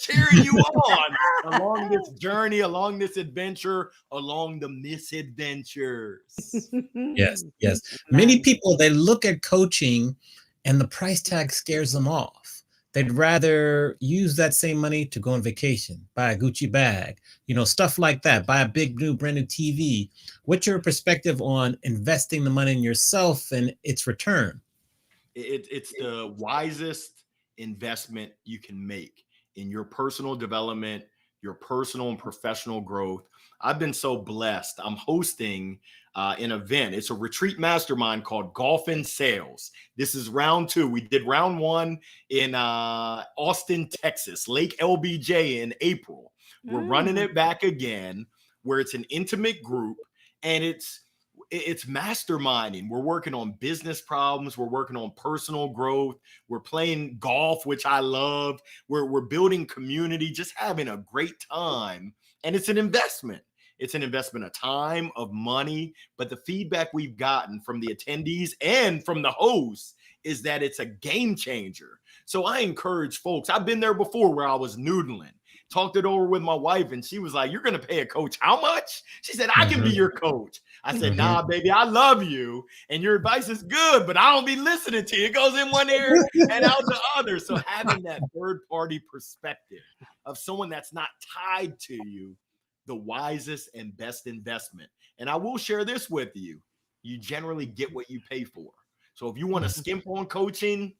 cheering you on along this journey, along this adventure, along the misadventures. Yes, yes. Many people, they look at coaching and the price tag scares them off. They'd rather use that same money to go on vacation, buy a Gucci bag, stuff like that, buy a big new brand new TV. What's your perspective on investing the money in yourself and its return? It's the wisest investment you can make in your personal development, your personal and professional growth. I've been so blessed. I'm hosting an event. It's a retreat mastermind called Golf and Sales. This is round 2. We did round 1 in Austin, Texas, Lake LBJ in April. We're running it back again, where it's an intimate group, and it's masterminding. We're working on business problems. We're working on personal growth. We're playing golf, which I love. We're building community, just having a great time. And it's an investment. It's an investment of time, of money. But the feedback we've gotten from the attendees and from the hosts is that it's a game changer. So I encourage folks. I've been there before where I was noodling. Talked it over with my wife, and she was like, "You're going to pay a coach how much?" She said, "I can be your coach." I said, "Nah, baby, I love you, and your advice is good, but I don't be listening to you. It goes in one ear and out the other." So having that third-party perspective of someone that's not tied to you, the wisest and best investment. And I will share this with you. You generally get what you pay for. So if you want to skimp on coaching,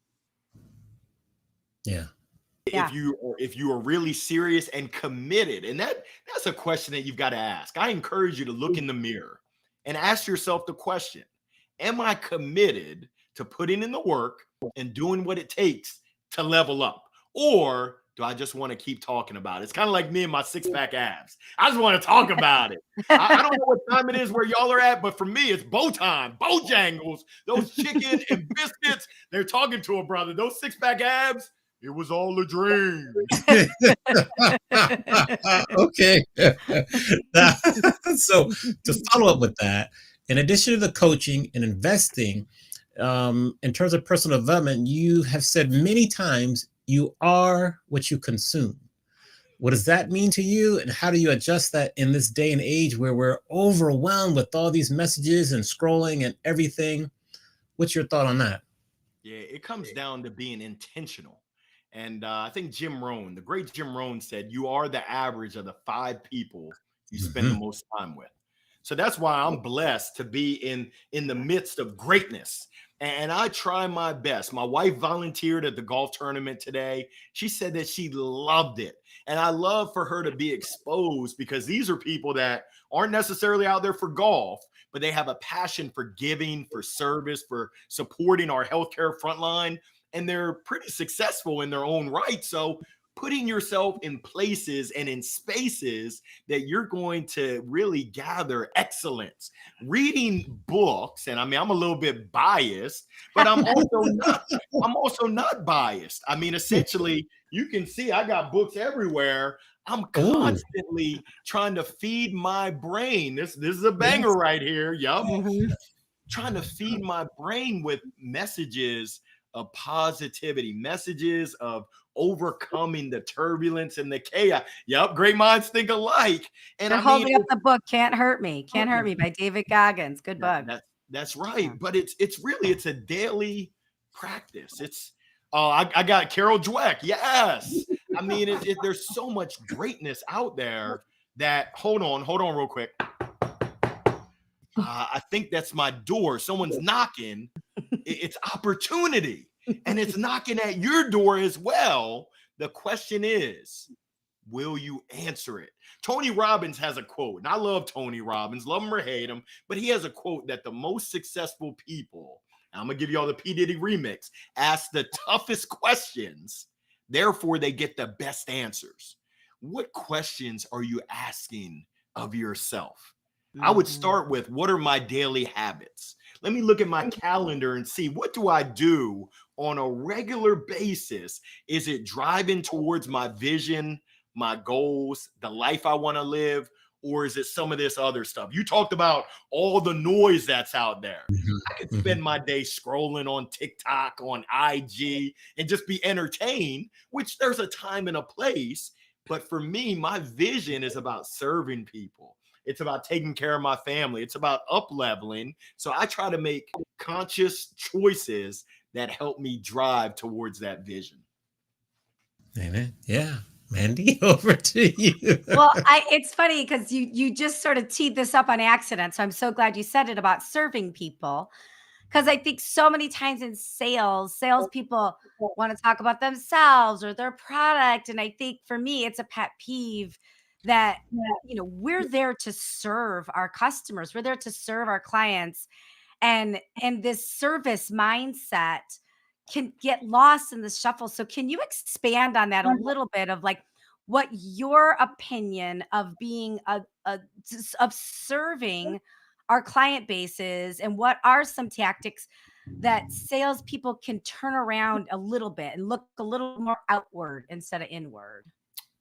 if you are really serious and committed, and that's a question that you've got to ask. I encourage you to look in the mirror and ask yourself the question: am I committed to putting in the work and doing what it takes to level up? Or do I just want to keep talking about it? It's kind of like me and my six-pack abs. I just want to talk about it. I don't know what time it is where y'all are at, but for me, it's bow time, Bojangles, those chicken and biscuits. They're talking to a brother. Those six-pack abs, it was all a dream. Okay. So to follow up with that, in addition to the coaching and investing, in terms of personal development, you have said many times you are what you consume. What does that mean to you? And how do you adjust that in this day and age where we're overwhelmed with all these messages and scrolling and everything? What's your thought on that? Yeah, it comes down to being intentional. And I think Jim Rohn, the great Jim Rohn, said, "You are the average of the 5 people you spend the most time with." So that's why I'm blessed to be in the midst of greatness. and I try my best. My wife volunteered at the golf tournament today. She said that she loved it. And I love for her to be exposed because these are people that aren't necessarily out there for golf, but they have a passion for giving, for service, for supporting our healthcare frontline. And they're pretty successful in their own right. So putting yourself in places and in spaces that you're going to really gather excellence. Reading books, and I mean, I'm a little bit biased, but I'm also not biased. I mean, essentially, you can see I got books everywhere. I'm constantly trying to feed my brain. This is a banger right here. Yup. Trying to feed my brain with messages of positivity, messages of overcoming the turbulence and the chaos. Yep, great minds think alike. And You're holding up the book "Can't Hurt Me," "Can't Hurt Me" by David Goggins. Good book. That's right. But it's a daily practice. It's I got Carol Dweck. Yes. I mean, there's so much greatness out there that hold on real quick. I think that's my door. Someone's knocking. It's opportunity, and it's knocking at your door as well. The question is, will you answer it? Tony Robbins has a quote, and I love Tony Robbins, love him or hate him, but he has a quote that the most successful people, I'm gonna give you all the P. Diddy remix, ask the toughest questions, therefore they get the best answers. What questions are you asking of yourself? I would start with, what are my daily habits? Let me look at my calendar and see, what do I do on a regular basis? Is it driving towards my vision, my goals, the life I want to live? Or is it some of this other stuff? You talked about all the noise that's out there. I could spend my day scrolling on TikTok, on IG, and just be entertained, which there's a time and a place. But for me, my vision is about serving people. It's about taking care of my family. It's about up-leveling. So I try to make conscious choices that help me drive towards that vision. Amen. Yeah. Mandy, over to you. Well, it's funny because you just sort of teed this up on accident. So I'm so glad you said it about serving people. Because I think so many times in salespeople want to talk about themselves or their product. And I think for me, it's a pet peeve that, we're there to serve our customers. We're there to serve our clients. And this service mindset can get lost in the shuffle. So can you expand on that a little bit of like what your opinion of being of serving our client bases, and what are some tactics that salespeople can turn around a little bit and look a little more outward instead of inward?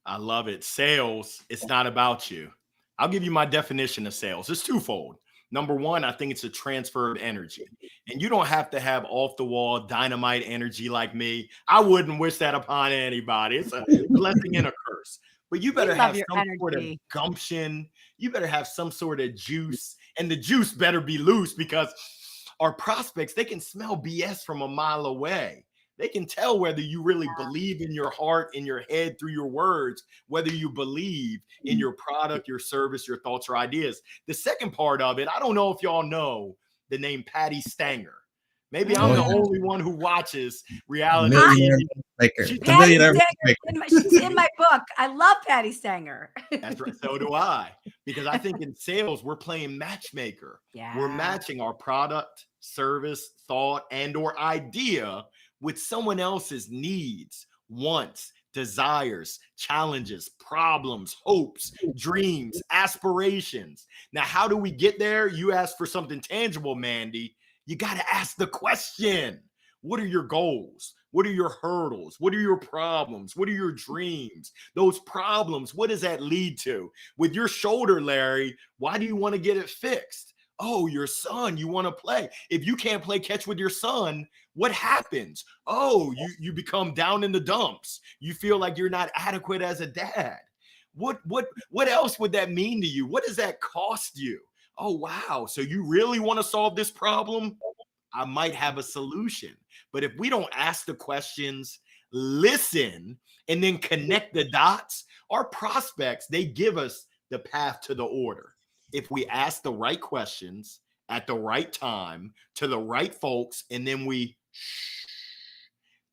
I love it. Sales, it's not about you. I'll give you my definition of sales. It's twofold. Number one, I think it's a transfer of energy. And you don't have to have off the wall dynamite energy like me. I wouldn't wish that upon anybody. It's a blessing and a curse. But you better have some sort of gumption. You better have some sort of juice. And the juice better be loose, because our prospects, they can smell BS from a mile away. They can tell whether you really believe in your heart, in your head, through your words, whether you believe in your product, your service, your thoughts, or ideas. The second part of it, I don't know if y'all know the name Patty Stanger. Maybe I'm the only one who watches reality TV. She's in my book. I love Patty Stanger. That's right. So do I. Because I think in sales, we're playing matchmaker. Yeah. We're matching our product, service, thought, and or idea with someone else's needs, wants, desires, challenges, problems, hopes, dreams, aspirations. Now, how do we get there? You asked for something tangible, Mandy. You got to ask the question. What are your goals? What are your hurdles? What are your problems? What are your dreams? Those problems, what does that lead to? With your shoulder, Larry, why do you want to get it fixed? Oh, your son, you want to play. If you can't play catch with your son, what happens? Oh, you become down in the dumps. You feel like you're not adequate as a dad. What else would that mean to you? What does that cost you? Oh, wow. So you really want to solve this problem? I might have a solution. But if we don't ask the questions, listen, and then connect the dots, our prospects, they give us the path to the order. If we ask the right questions at the right time to the right folks, and then we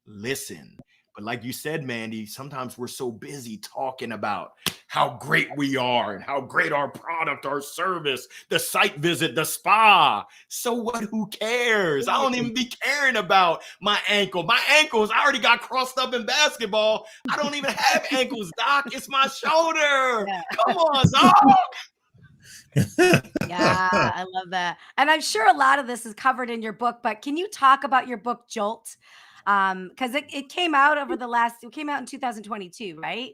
listen. But like you said, Mandy, sometimes we're so busy talking about how great we are and how great our product, our service, the site visit, the spa. So what? Who cares? I don't even be caring about my ankle. My ankles, I already got crossed up in basketball. I don't even have ankles, Doc. It's my shoulder. Yeah. Come on, Doc. Yeah, I love that. And I'm sure a lot of this is covered in your book, but can you talk about your book Jolt? Because it came out it came out in 2022, right?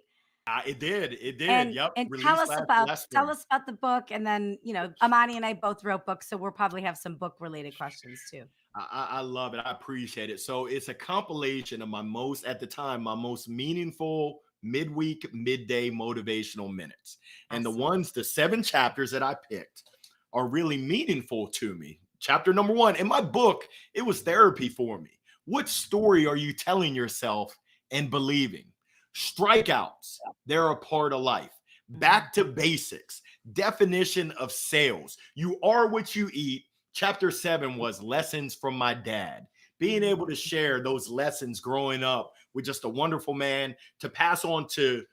It did. It did. And Yep. and Released last tell spring. us about the book, and then Amani and I both wrote books, so we'll probably have some book related questions too. I love it. I appreciate it. So it's a compilation of at the time, my most meaningful midweek, midday motivational minutes. And Awesome. the 7 chapters that I picked are really meaningful to me. Chapter number 1 in my book, it was therapy for me. What story are you telling yourself and believing? Strikeouts, they're a part of life. Back to basics, definition of sales. You are what you eat. Chapter 7 was lessons from my dad. Being able to share those lessons growing up with just a wonderful man to pass on to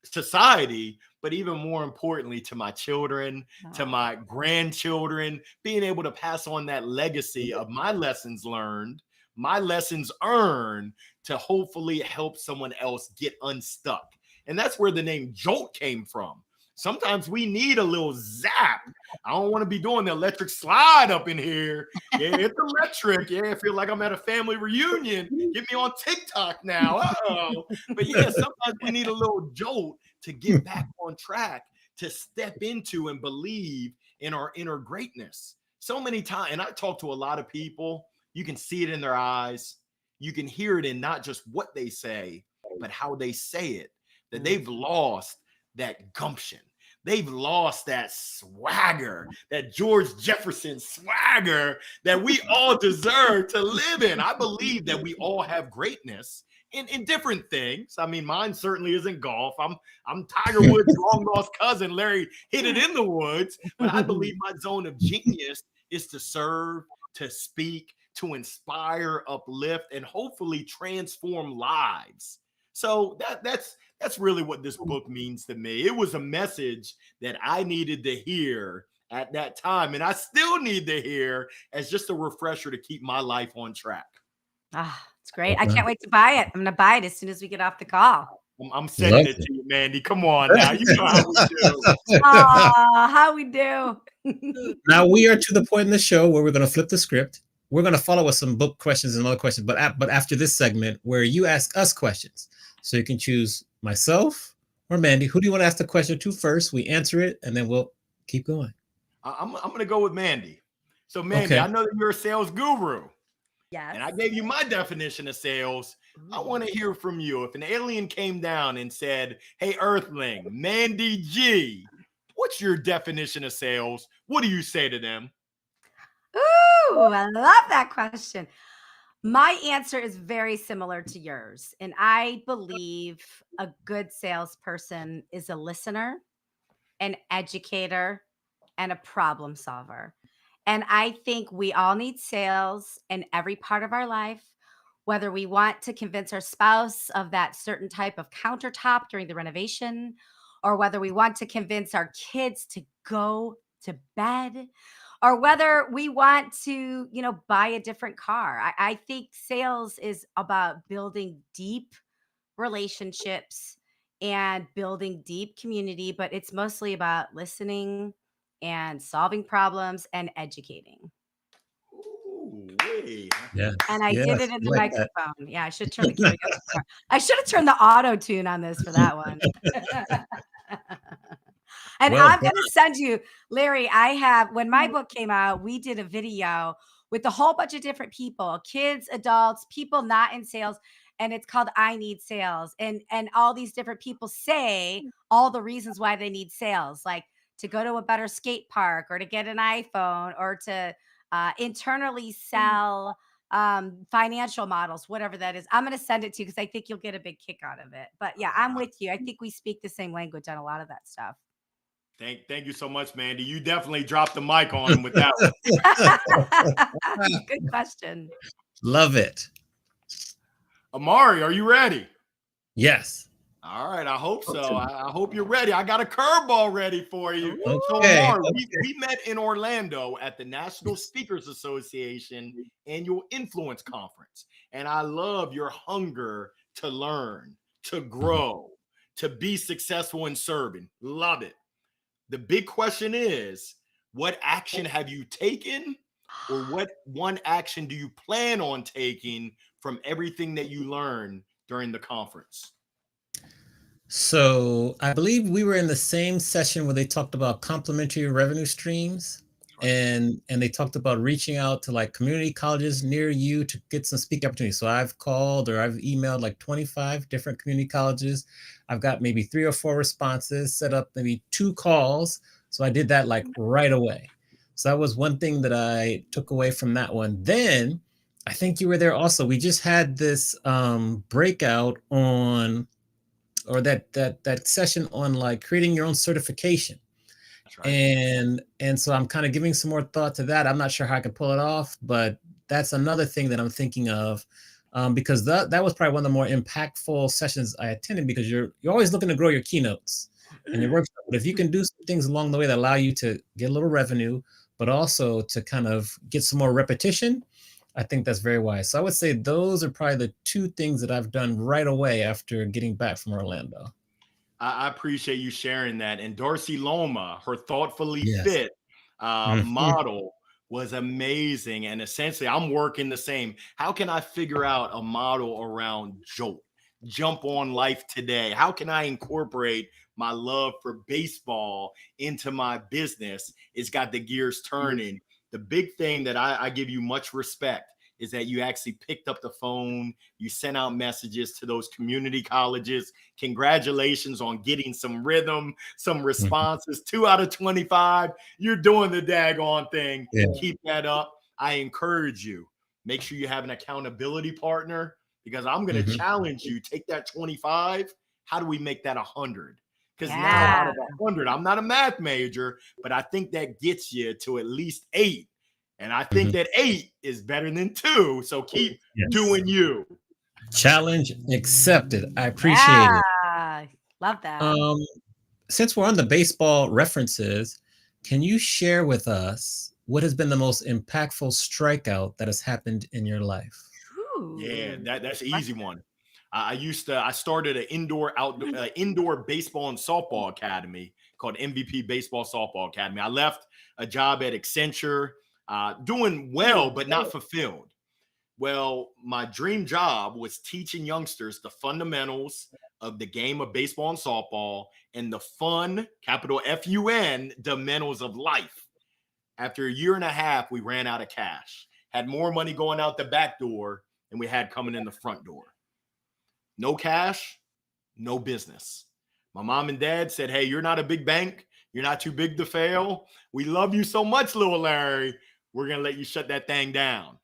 society, but even more importantly, to my children, to my grandchildren, being able to pass on that legacy of my lessons learned, my lessons earned to hopefully help someone else get unstuck. And that's where the name Jolt came from. Sometimes we need a little zap. I don't want to be doing the electric slide up in here. Yeah, it's electric. Yeah, I feel like I'm at a family reunion. Get me on TikTok now. Uh-oh. But yeah, sometimes we need a little jolt to get back on track, to step into and believe in our inner greatness. So many times, and I talk to a lot of people, you can see it in their eyes. You can hear it in not just what they say, but how they say it, that they've lost that gumption. They've lost that swagger, that George Jefferson swagger that we all deserve to live in. I believe that we all have greatness in different things. I mean, mine certainly isn't golf. I'm Tiger Woods' long lost cousin. Larry hit it in the woods. But I believe my zone of genius is to serve, to speak, to inspire, uplift, and hopefully transform lives. So that's really what this book means to me. It was a message that I needed to hear at that time, and I still need to hear as just a refresher to keep my life on track. It's great. I can't wait to buy it. I'm going to buy it as soon as we get off the call. I'm sending it to you, Mandy. Come on now. You know how we do. How we do. Now we are to the point in the show where we're going to flip the script. We're going to follow with some book questions and other questions, but after this segment where you ask us questions. So you can choose myself or Mandy. Who do you want to ask the question to first? We answer it, and then we'll keep going. I'm going to go with Mandy. So, Mandy, okay. I know that you're a sales guru. Yes. And I gave you my definition of sales. I want to hear from you. If an alien came down and said, hey, Earthling, Mandy G, what's your definition of sales? What do you say to them? Ooh, I love that question. My answer is very similar to yours. And I believe a good salesperson is a listener, an educator, and a problem solver. And I think we all need sales in every part of our life, whether we want to convince our spouse of that certain type of countertop during the renovation, or whether we want to convince our kids to go to bed, or whether we want to, buy a different car. I think sales is about building deep relationships and building deep community, but it's mostly about listening and solving problems and educating. Ooh, wait. Yeah. And I did it in the microphone. That. Yeah, I should turn the karaoke. I should have turned the auto tune on this for that one. And I'm going to send you, Larry, when my book came out, we did a video with a whole bunch of different people, kids, adults, people not in sales. And it's called I Need Sales. And all these different people say all the reasons why they need sales, like to go to a better skate park or to get an iPhone or to internally sell financial models, whatever that is. I'm going to send it to you because I think you'll get a big kick out of it. But yeah, I'm with you. I think we speak the same language on a lot of that stuff. Thank you so much, Mandy. You definitely dropped the mic on him with that one. Good question. Love it. Amari, are you ready? Yes. All right, I hope so. I hope you're ready. I got a curveball ready for you. So, Okay. Amari, we met in Orlando at the National Speakers Association Annual Influence Conference. And I love your hunger to learn, to grow, to be successful in serving. Love it. The big question is, what action have you taken, or what one action do you plan on taking from everything that you learned during the conference? So I believe we were in the same session where they talked about complementary revenue streams, Right. and they talked about reaching out to like community colleges near you to get some speaking opportunities. So I've called or I've emailed like 25 different community colleges. I've got maybe 3 or 4 responses, set up maybe 2 calls. So I did that like right away. So that was one thing that I took away from that one. Then I think you were there also. We just had this breakout on, or that session on like creating your own certification. That's right. And so I'm kind of giving some more thought to that. I'm not sure how I can pull it off, but that's another thing that I'm thinking of, because that was probably one of the more impactful sessions I attended, because you're always looking to grow your keynotes and your workshop. But if you can do some things along the way that allow you to get a little revenue, but also to kind of get some more repetition, I think that's very wise. So I would say those are probably the 2 things that I've done right away after getting back from Orlando. I appreciate you sharing that. And Darcy Loma, her thoughtfully Yes. fit model was amazing. And essentially, I'm working the same. How can I figure out a model around jump on life today? How can I incorporate my love for baseball into my business? It's got the gears turning. The big thing that I give you much respect is that you actually picked up the phone, you sent out messages to those community colleges. Congratulations on getting some rhythm, some responses. 2 out of 25. You're doing the daggone thing. Yeah. Keep that up. I encourage you. Make sure you have an accountability partner, because I'm going to challenge you. Take that 25. How do we make that 100? Because now out of 100, I'm not a math major, but I think that gets you to at least 8. And I think that 8 is better than 2. So keep doing you. Challenge accepted. I appreciate it. Love that. Since we're on the baseball references, can you share with us what has been the most impactful strikeout that has happened in your life? Ooh. Yeah, that's an easy one. I started an indoor baseball and softball academy called MVP Baseball Softball Academy. I left a job at Accenture, doing well, but not fulfilled. Well, my dream job was teaching youngsters the fundamentals of the game of baseball and softball, and the fun, capital F-U-N, fundamentals of life. After a year and a half, we ran out of cash, had more money going out the back door than we had coming in the front door. No cash, no business. My mom and dad said, hey, you're not a big bank. You're not too big to fail. We love you so much, little Larry. We're going to let you shut that thing down.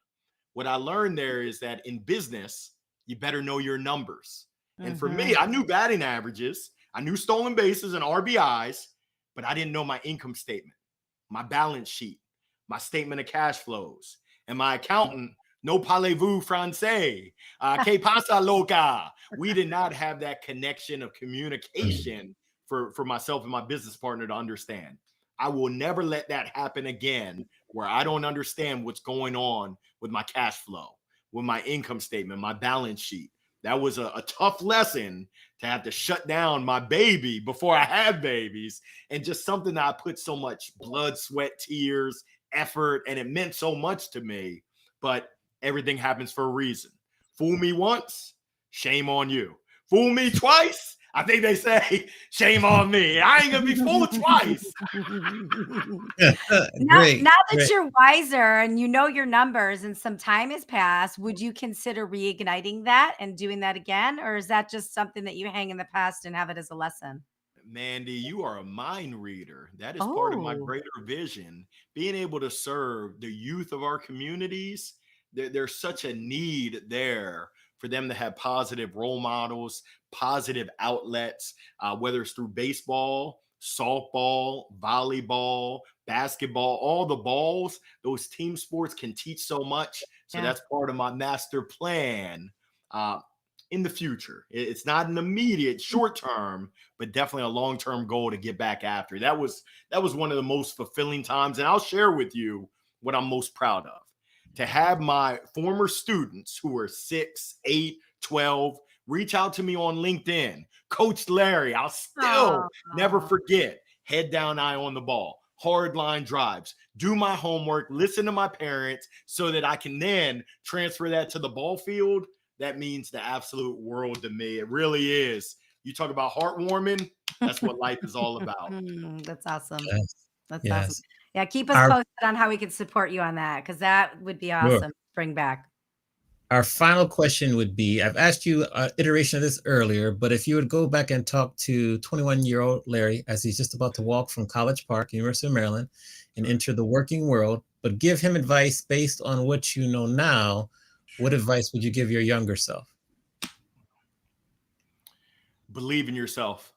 What I learned there is that in business, you better know your numbers. And for me, I knew batting averages, I knew stolen bases and RBIs, but I didn't know my income statement, my balance sheet, my statement of cash flows. And my accountant, no parlez-vous français, que pasa loca? We did not have that connection of communication for myself and my business partner to understand. I will never let that happen again, where I don't understand what's going on with my cash flow, with my income statement, my balance sheet. That was a tough lesson to have to shut down my baby before I had babies, and just something that I put so much blood, sweat, tears, effort, and it meant so much to me. But everything happens for a reason. Fool me once, shame on you. Fool me twice, I think they say, shame on me. I ain't gonna be fooled twice. Great. Now that you're wiser and you know your numbers and some time has passed, would you consider reigniting that and doing that again? Or is that just something that you hang in the past and have it as a lesson? Mandy, you are a mind reader. That is part of my Oh. greater vision. Being able to serve the youth of our communities, there's such a need there for them to have positive role models, positive outlets, whether it's through baseball, softball, volleyball, basketball, all the balls, those team sports can teach so much. So Yeah. that's part of my master plan in the future. It's not an immediate short term, but definitely a long-term goal to get back after. That was one of the most fulfilling times. And I'll share with you what I'm most proud of. To have my former students who are 6, 8, 12 reach out to me on LinkedIn. Coach Larry, I'll still never forget. Head down, eye on the ball, hard line drives, do my homework, listen to my parents so that I can then transfer that to the ball field. That means the absolute world to me. It really is. You talk about heartwarming. That's what life is all about. That's awesome. Yes. That's Yes. awesome. Yeah, keep us posted on how we can support you on that, because that would be awesome. Sure. Bring back. Our final question would be, I've asked you an iteration of this earlier, but if you would go back and talk to 21-year-old Larry as he's just about to walk from College Park, University of Maryland, and enter the working world, but give him advice based on what you know now, what advice would you give your younger self? Believe in yourself.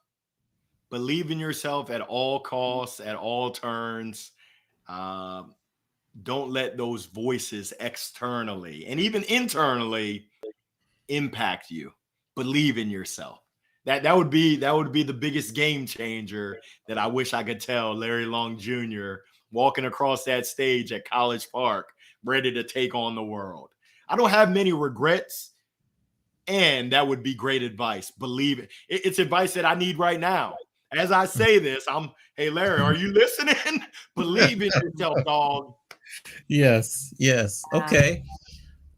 Believe in yourself at all costs, at all turns. Don't let those voices externally and even internally impact you. Believe in yourself. That would be the biggest game changer that I wish I could tell Larry Long Jr. walking across that stage at College Park, ready to take on the world. I don't have many regrets, and that would be great advice. Believe it. It's advice that I need right now. As I say this, hey, Larry, are you listening? Believe in yourself, dog. Yes. Okay.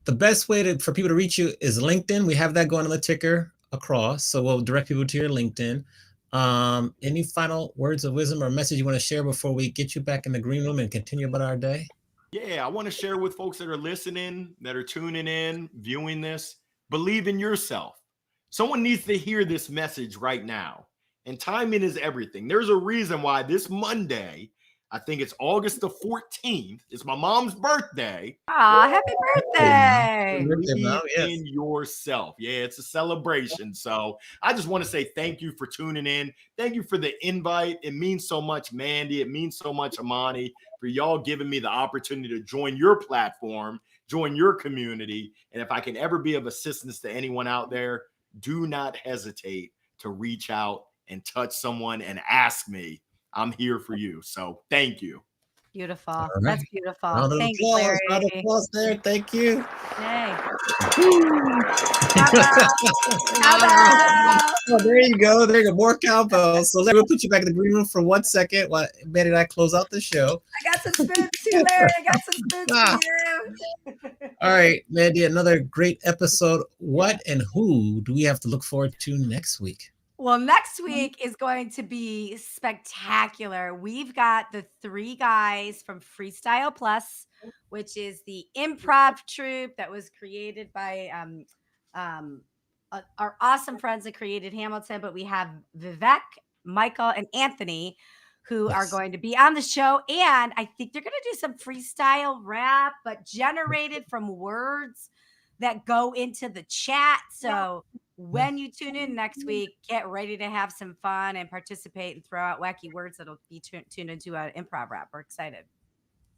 The best way for people to reach you is LinkedIn. We have that going on the ticker across, so we'll direct people to your LinkedIn. Any final words of wisdom or message you want to share before we get you back in the green room and continue about our day? Yeah, I want to share with folks that are listening, that are tuning in, viewing this. Believe in yourself. Someone needs to hear this message right now. And timing is everything. There's a reason why this Monday, I think it's August the 14th, it's my mom's birthday. Happy birthday. Believe in yourself. Yeah, it's a celebration. So I just want to say thank you for tuning in. Thank you for the invite. It means so much, Mandy. It means so much, Amani, for y'all giving me the opportunity to join your platform, join your community. And if I can ever be of assistance to anyone out there, do not hesitate to reach out and touch someone and ask me. I'm here for you. So thank you. Beautiful. Right. That's beautiful. Thank you, Larry. Round of applause there. Thank you. Hey. Oh, there you go. There you go. More cowbell. So Larry, we'll put you back in the green room for 1 second while Mandy and I close out the show. I got some spoons too, Larry. I got some spoons for you. All right, Mandy, another great episode. What and who do we have to look forward to next week? Well, next week is going to be spectacular. We've got the 3 guys from Freestyle Plus, which is the improv troupe that was created by our awesome friends that created Hamilton. But we have Vivek, Michael, and Anthony, who are going to be on the show. And I think they're going to do some freestyle rap, but generated from words that go into the chat. So when you tune in next week, get ready to have some fun and participate and throw out wacky words that'll be tuned into an improv rap. We're excited.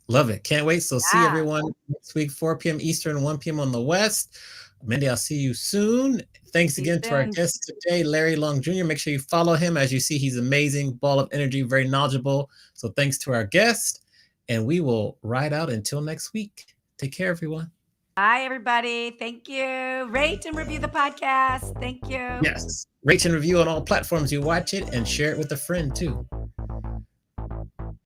Love it. Can't wait. So see everyone next week, 4 p.m. Eastern, 1 p.m. on the West. Mandy, I'll see you soon. Thanks again to our guest today, Larry Long Jr. Make sure you follow him. As you see, he's amazing, ball of energy, very knowledgeable. So thanks to our guest, and we will ride out until next week. Take care, everyone. Bye, everybody. Thank you. Rate and review the podcast. Thank you. Yes. Rate and review on all platforms you watch it, and share it with a friend too.